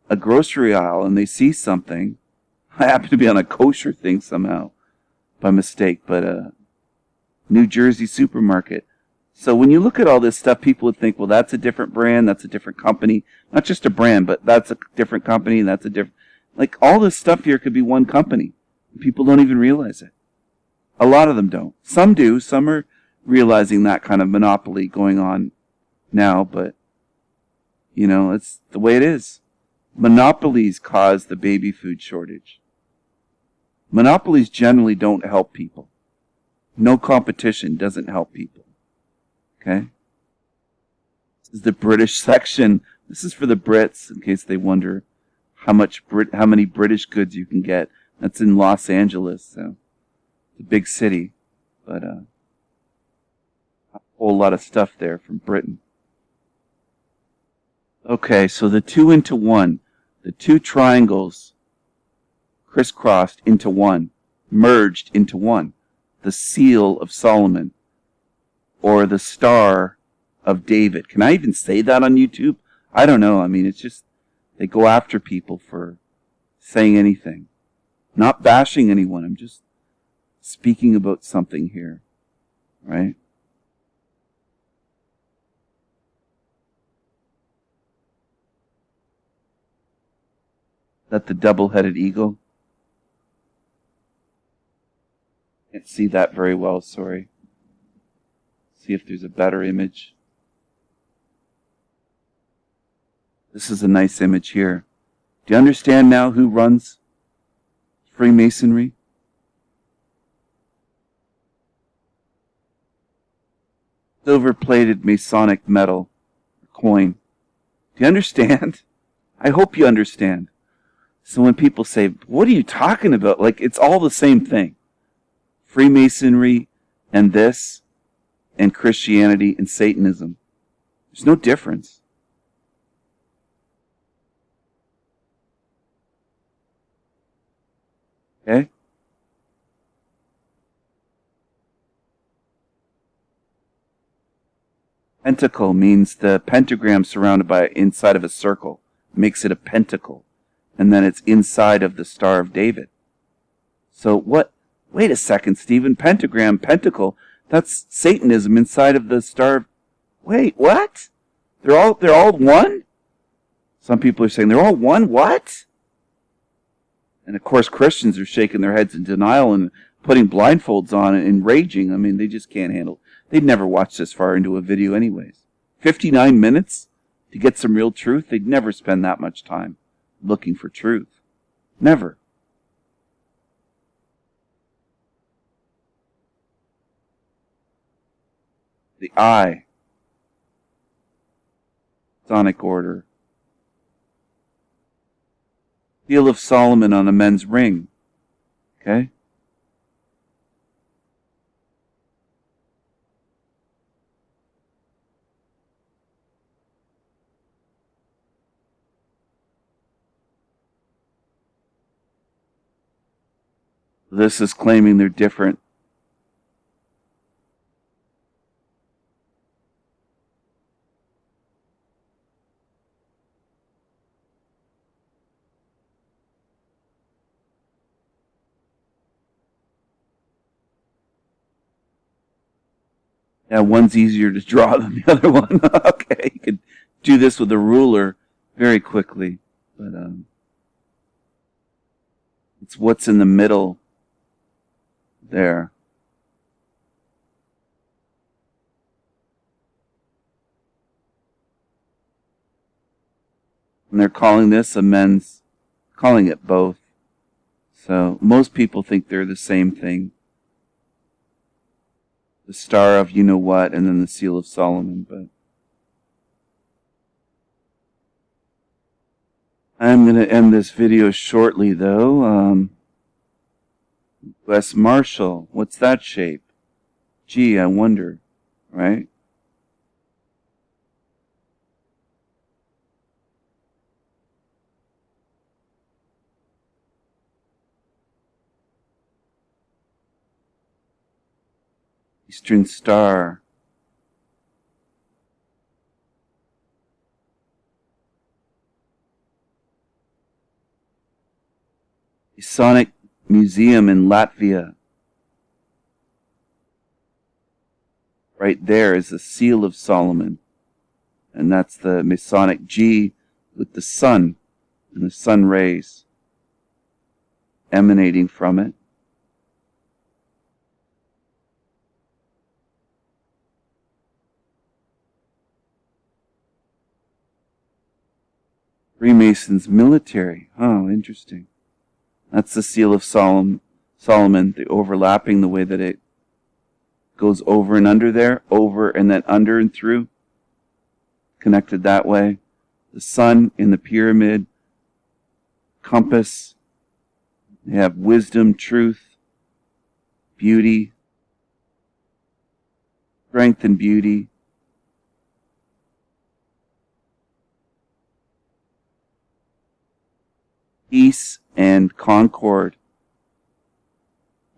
a grocery aisle and they see something, I happen to be on a kosher thing somehow by mistake, but a New Jersey supermarket. So when you look at all this stuff, people would think, well, that's a different brand, that's a different company. Not just a brand, but that's a different company, that's a different... Like, all this stuff here could be one company. People don't even realize it. A lot of them don't. Some do. Some are realizing that kind of monopoly going on now, but, it's the way it is. Monopolies cause the baby food shortage. Monopolies generally don't help people. No competition doesn't help people. Okay? This is the British section. This is for the Brits, in case they wonder how many British goods you can get. That's in Los Angeles, so it's a big city, but a whole lot of stuff there from Britain. Okay, so the 2 into 1, the 2 triangles crisscrossed into one, merged into one, the seal of Solomon, or the Star of David. Can I even say that on YouTube? I don't know. I mean, it's just, they go after people for saying anything. Not bashing anyone. I'm just speaking about something here. Right? That the double-headed eagle? Can't see that very well, sorry. See if there's a better image. This is a nice image here. Do you understand now who runs Freemasonry? Silver-plated Masonic metal coin. Do you understand? I hope you understand. So when people say, what are you talking about? Like, it's all the same thing. Freemasonry and this and Christianity and Satanism. There's no difference. Okay? Pentacle means the pentagram surrounded by inside of a circle. Makes it a pentacle. And then it's inside of the Star of David. So what? Wait a second, Stephen. Pentagram, pentacle. That's Satanism inside of the Star of... Wait, what? They're all one? Some people are saying they're all one? What? And of course Christians are shaking their heads in denial and putting blindfolds on and raging. I mean, they just can't handle it. They'd never watch this far into a video anyways. 59 minutes to get some real truth? They'd never spend that much time looking for truth. Never. The eye. Sonic order. Seal of Solomon on a men's ring. Okay? This is claiming they're different. Yeah, one's easier to draw than the other one. Okay, you could do this with a ruler very quickly. But It's what's in the middle there. And they're calling this a men's, calling it both. So most people think they're the same thing. The Star of you know what, and then the Seal of Solomon. But I'm going to end this video shortly, though. Wes Marshall, what's that shape? Gee, I wonder, right? Eastern Star. Masonic Museum in Latvia. Right there is the Seal of Solomon. And that's the Masonic G with the sun and the sun rays emanating from it. Freemasons military. Oh, interesting. That's the Seal of Solomon, the overlapping, the way that it goes over and under there, over and then under and through, connected that way. The sun in the pyramid, compass. They have wisdom, truth, beauty, strength and beauty. Peace and concord.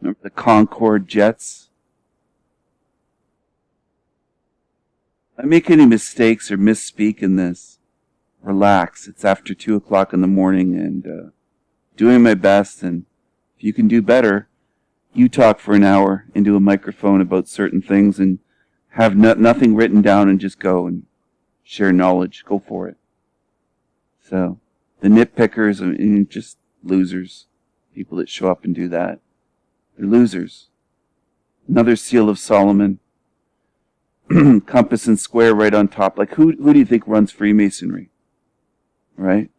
Remember the Concorde jets? If I make any mistakes or misspeak in this, relax. It's after 2 o'clock in the morning and doing my best. And if you can do better, you talk for an hour into a microphone about certain things and have nothing written down and just go and share knowledge. Go for it. So the nitpickers are just losers. People that show up and do that. They're losers. Another Seal of Solomon. Compass and square right on top. Like who do you think runs Freemasonry? Right?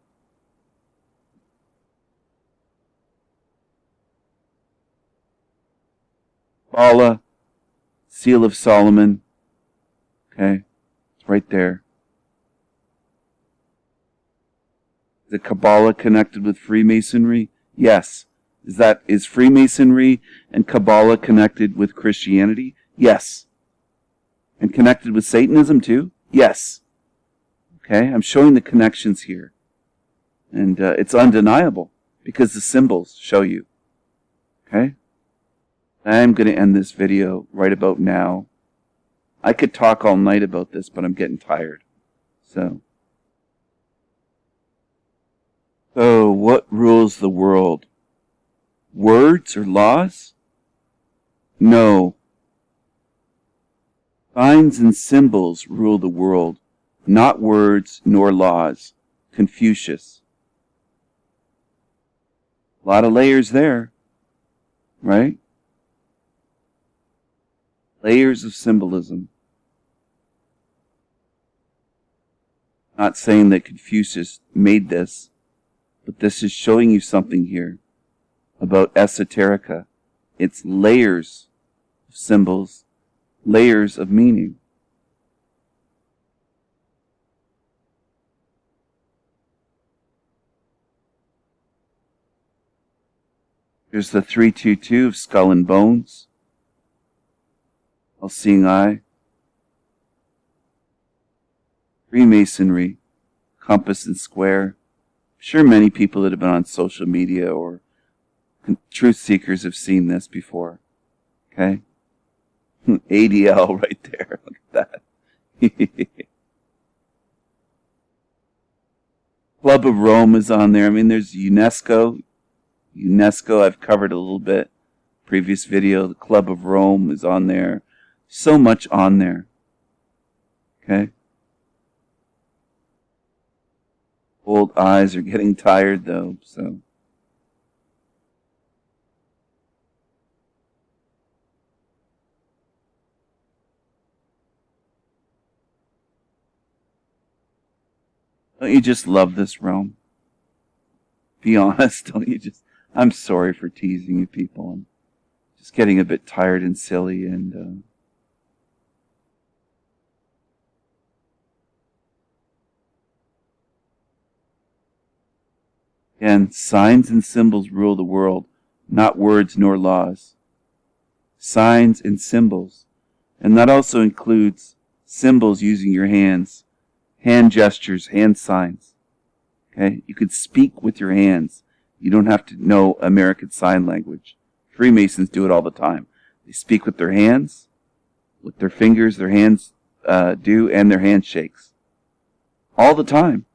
Kabbalah, Seal of Solomon. Okay? It's right there. Is the Kabbalah connected with Freemasonry? Yes. Is Freemasonry and Kabbalah connected with Christianity? Yes. And connected with Satanism too? Yes. Okay, I'm showing the connections here. And it's undeniable because the symbols show you. Okay? I'm going to end this video right about now. I could talk all night about this, but I'm getting tired. So what rules the world? Words or laws? No. Signs and symbols rule the world, not words nor laws. Confucius. A lot of layers there, right? Layers of symbolism. Not saying that Confucius made this, but this is showing you something here about esoterica. It's layers of symbols, layers of meaning. Here's the 322 of skull and bones. All-seeing eye. Freemasonry, compass and square. I'm sure many people that have been on social media or truth seekers have seen this before. Okay? ADL right there. Look at that. Club of Rome is on there. I mean, there's UNESCO. I've covered a little bit. Previous video. The Club of Rome is on there. So much on there. Okay? Old eyes are getting tired though, so Don't you just love this realm? Be honest, don't you just... I'm sorry for teasing you people. I'm just getting a bit tired and silly, and and signs and symbols rule the world, not words nor laws. Signs and symbols. And that also includes symbols using your hands, hand gestures, hand signs. Okay? You could speak with your hands. You don't have to know American Sign Language. Freemasons do it all the time. They speak with their hands, with their fingers, their hands do, and their handshakes. All the time.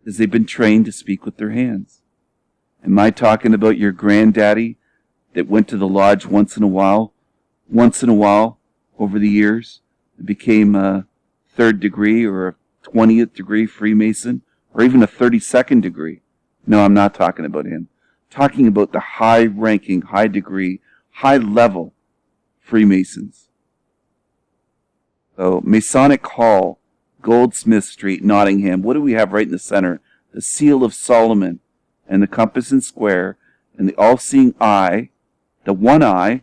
Because they've been trained to speak with their hands. Am I talking about your granddaddy that went to the lodge once in a while, over the years, and became a 3rd degree or a 20th degree Freemason, or even a 32nd degree? No, I'm not talking about him. I'm talking about the high-ranking, high-degree, high-level Freemasons. So, Masonic Hall, Goldsmith Street, Nottingham. What do we have right in the center? The Seal of Solomon, and the compass and square, and the all-seeing eye, the one eye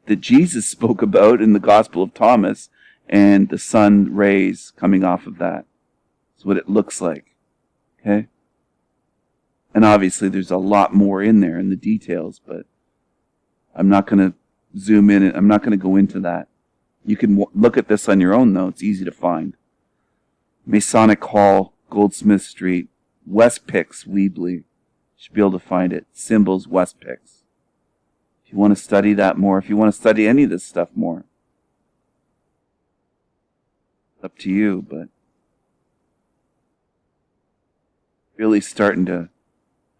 that Jesus spoke about in the Gospel of Thomas, and the sun rays coming off of that. That's what it looks like. Okay? And obviously there's a lot more in there in the details, but I'm not going to zoom in. I'm not going to go into that. You can look at this on your own, though. It's easy to find. Masonic Hall, Goldsmith Street, West Picks, Weebly. You should be able to find it. Symbols, West Picks. If you want to study that more, if you want to study any of this stuff more, it's up to you, but really starting to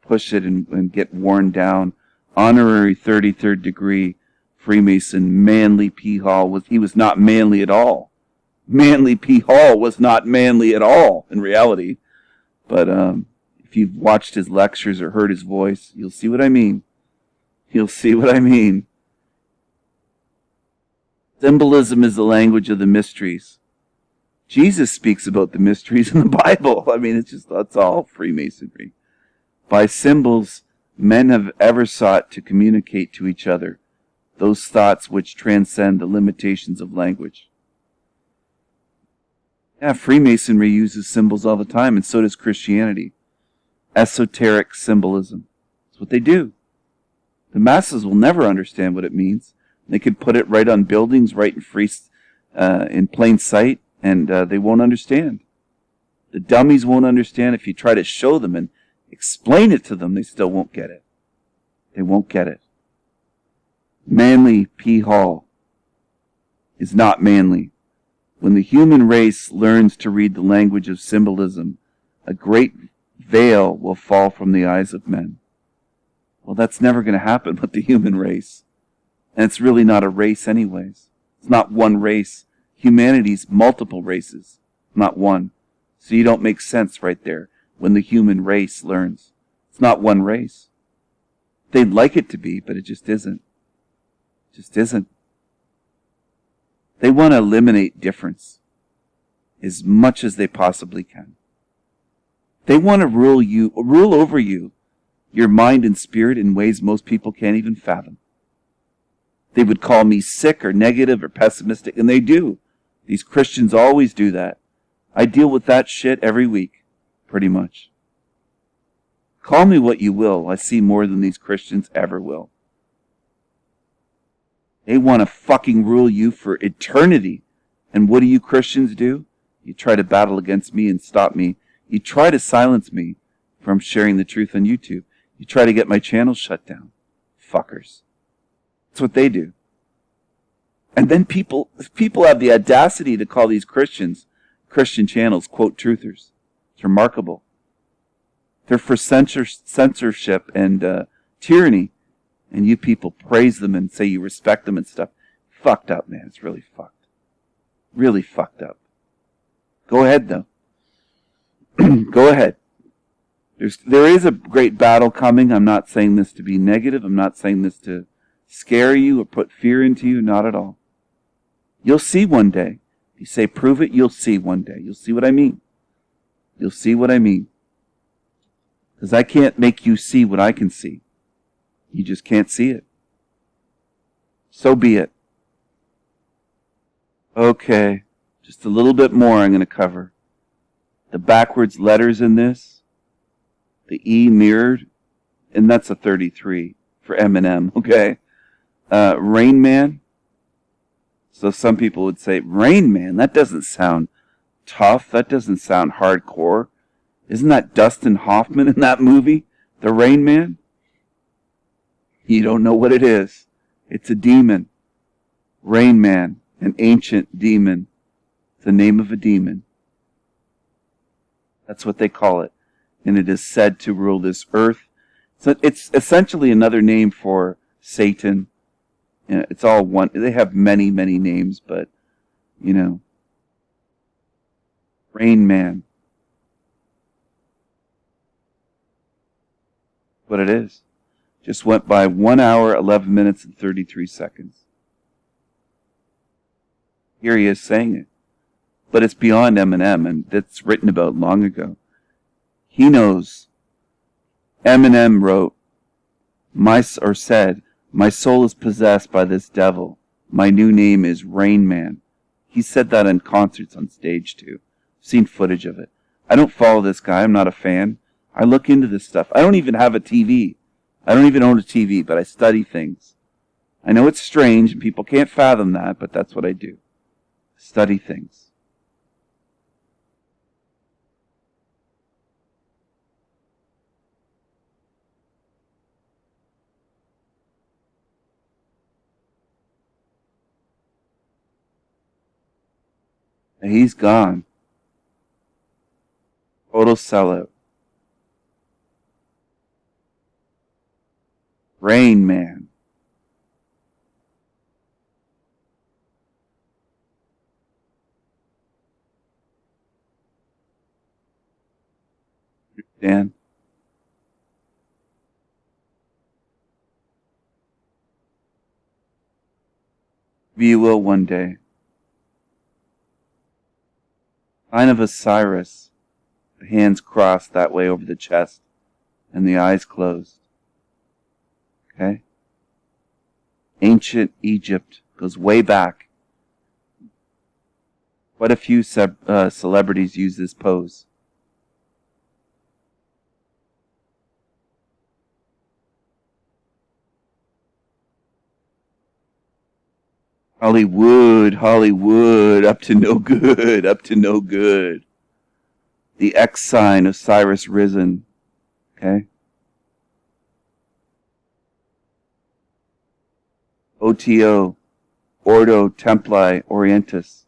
push it and get worn down. Honorary 33rd degree Freemason Manly P. Hall he was not manly at all. Manly P. Hall was not manly at all in reality. But if you've watched his lectures or heard his voice, you'll see what I mean. You'll see what I mean. Symbolism is the language of the mysteries. Jesus speaks about the mysteries in the Bible. I mean, that's all Freemasonry. By symbols, men have ever sought to communicate to each other those thoughts which transcend the limitations of language. Yeah, Freemasonry uses symbols all the time, and so does Christianity. Esoteric symbolism. That's what they do. The masses will never understand what it means. They could put it right on buildings, right in plain sight, and they won't understand. The dummies won't understand. If you try to show them and explain it to them, they still won't get it. They won't get it. Manly P. Hall is not manly. When the human race learns to read the language of symbolism, a great veil will fall from the eyes of men. Well, that's never going to happen with the human race. And it's really not a race anyways. It's not one race. Humanity's multiple races, not one. So you don't make sense right there when the human race learns. It's not one race. They'd like it to be, but it just isn't. It just isn't. They want to eliminate difference as much as they possibly can. They want to rule over you, your mind and spirit, in ways most people can't even fathom. They would call me sick or negative or pessimistic, and they do. These Christians always do that. I deal with that shit every week, pretty much. Call me what you will. I see more than these Christians ever will. They want to fucking rule you for eternity. And what do you Christians do? You try to battle against me and stop me. You try to silence me from sharing the truth on YouTube. You try to get my channel shut down. Fuckers. That's what they do. And then people have the audacity to call these Christian channels, quote, truthers. It's remarkable. They're for censorship and tyranny. And you people praise them and say you respect them and stuff. Fucked up, man. It's really fucked. Really fucked up. Go ahead, though. Go ahead. There is a great battle coming. I'm not saying this to be negative. I'm not saying this to scare you or put fear into you. Not at all. You'll see one day. You say prove it, you'll see one day. You'll see what I mean. You'll see what I mean. Because I can't make you see what I can see. You just can't see it. So be it. Okay, just a little bit more I'm going to cover. The backwards letters in this, the E mirrored, and that's a 33 for Eminem, okay? Rain Man. So some people would say, Rain Man, that doesn't sound tough. That doesn't sound hardcore. Isn't that Dustin Hoffman in that movie, The Rain Man? You don't know what it is. It's a demon. Rain Man, an ancient demon. The name of a demon. That's what they call it. And it is said to rule this earth. So it's essentially another name for Satan. It's all one. They have many, many names, but, Rain Man. What it is. Just went by 1 hour, 11 minutes, and 33 seconds. Here he is saying it. But it's beyond Eminem, and that's written about long ago. He knows. Eminem wrote, said, my soul is possessed by this devil. My new name is Rain Man. He said that in concerts on stage too. I've seen footage of it. I don't follow this guy. I'm not a fan. I look into this stuff. I don't even have a TV. I don't even own a TV, but I study things. I know it's strange and people can't fathom that, but that's what I do. Study things. And he's gone. Total sellout. Rain Man. Dan? Maybe you will one day. Sign of Osiris. The hands crossed that way over the chest and the eyes closed. Okay? Ancient Egypt goes way back. Quite a few celebrities use this pose. Hollywood, up to no good, up to no good. The X sign, Osiris risen. Okay? OTO, Ordo Templi Orientis.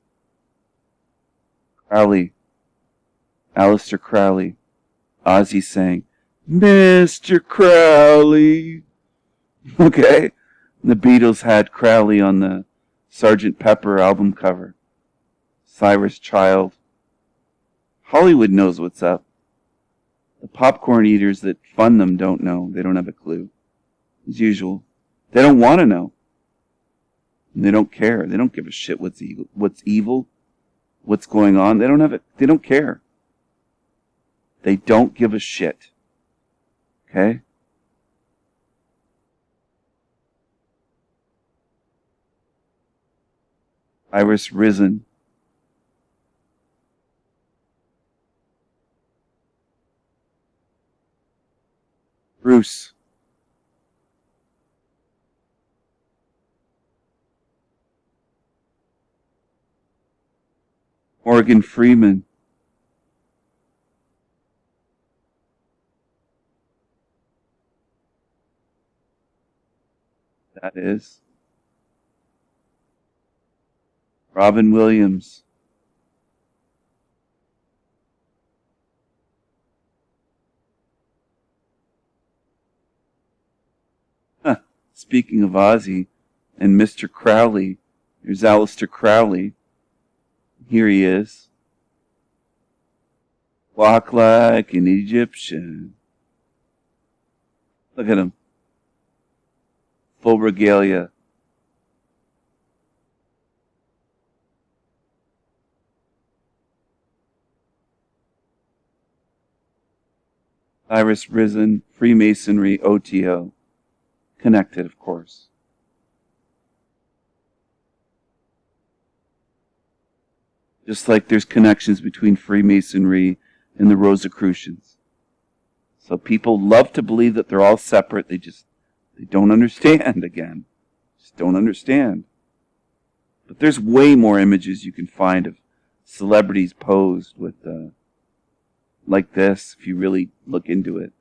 Crowley, Aleister Crowley. Ozzy saying, Mr. Crowley. Okay? The Beatles had Crowley on the Sgt. Pepper album cover. Cyrus Child. Hollywood knows what's up. The popcorn eaters that fund them don't know. They don't have a clue. As usual. They don't want to know. And they don't care. They don't give a shit what's evil, what's going on. They don't care. They don't give a shit. Okay? Iris risen. Bruce. Morgan Freeman. That is. Robin Williams. Huh. Speaking of Ozzy and Mr. Crowley, there's Aleister Crowley. Here he is. Walk like an Egyptian. Look at him. Full regalia. Osiris Risen, Freemasonry, OTO. Connected, of course. Just like there's connections between Freemasonry and the Rosicrucians. So people love to believe that they're all separate. They don't understand again. Just don't understand. But there's way more images you can find of celebrities posed with like this, if you really look into it.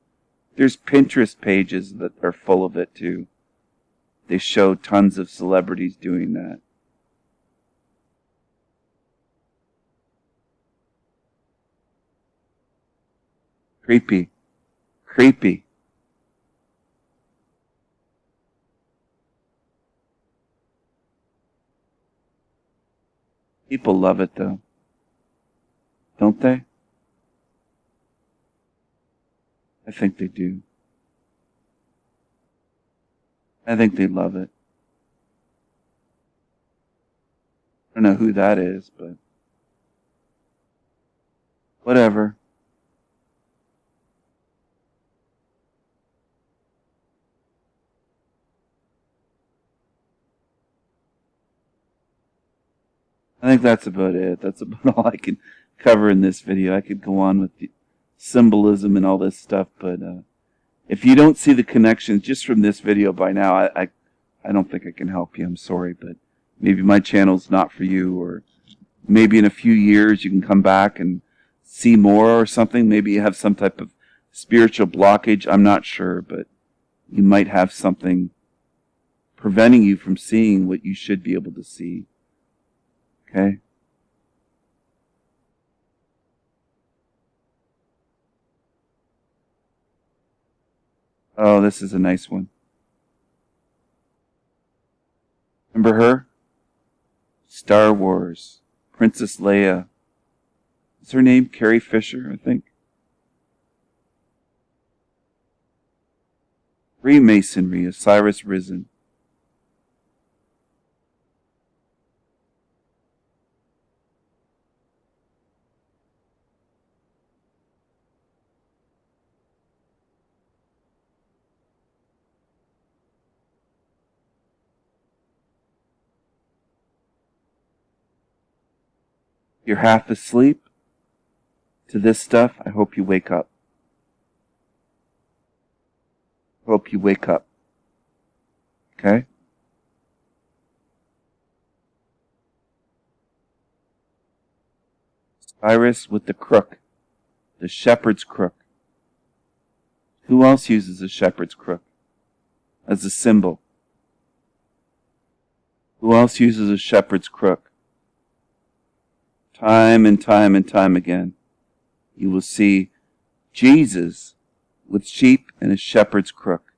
There's Pinterest pages that are full of it too. They show tons of celebrities doing that. Creepy. Creepy. People love it though. Don't they? I think they do. I think they love it. I don't know who that is, but whatever. I think that's about it. That's about all I can cover in this video. I could go on with the symbolism and all this stuff, but if you don't see the connections just from this video by now, I don't think I can help you. I'm sorry, but maybe my channel's not for you, or maybe in a few years you can come back and see more or something. Maybe you have some type of spiritual blockage. I'm not sure, but you might have something preventing you from seeing what you should be able to see. Okay? Oh, this is a nice one. Remember her? Star Wars. Princess Leia. Is her name Carrie Fisher, I think? Freemasonry, Osiris Risen. You're half asleep to this stuff, I hope you wake up. Hope you wake up. Okay? Cyrus with the crook. The shepherd's crook. Who else uses a shepherd's crook as a symbol? Who else uses a shepherd's crook? Time and time and time again, you will see Jesus with sheep and a shepherd's crook.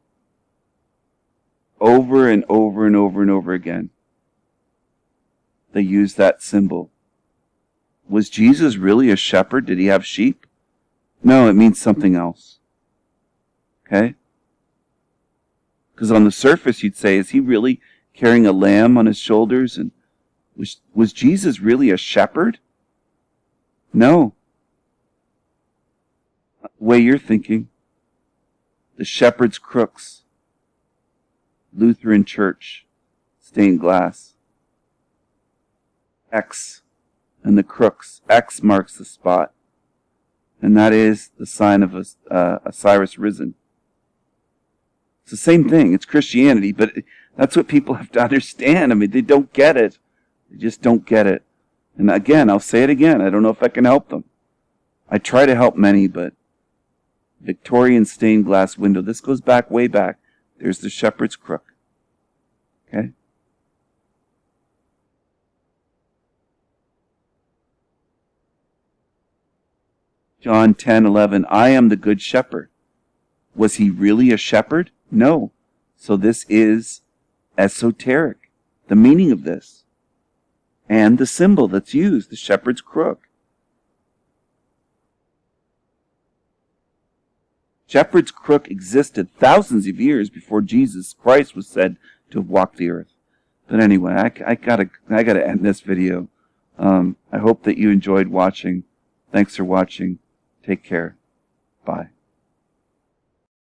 Over and over and over and over again, they use that symbol. Was Jesus really a shepherd? Did he have sheep? No, it means something else. Okay? Because on the surface you'd say, is he really carrying a lamb on his shoulders? And was Jesus really a shepherd? No. The way you're thinking, the shepherd's crooks, Lutheran Church, stained glass, X, and the crooks, X marks the spot, and that is the sign of Osiris Risen. It's the same thing. It's Christianity, but that's what people have to understand. I mean, they don't get it. They just don't get it. And again, I'll say it again. I don't know if I can help them. I try to help many, but Victorian stained glass window. This goes back, way back. There's the shepherd's crook. Okay? John 10:11. I am the good shepherd. Was he really a shepherd? No. So this is esoteric. The meaning of this. And the symbol that's used, the shepherd's crook. Shepherd's crook existed thousands of years before Jesus Christ was said to have walked the earth. But anyway, I gotta end this video. I hope that you enjoyed watching. Thanks for watching. Take care. Bye.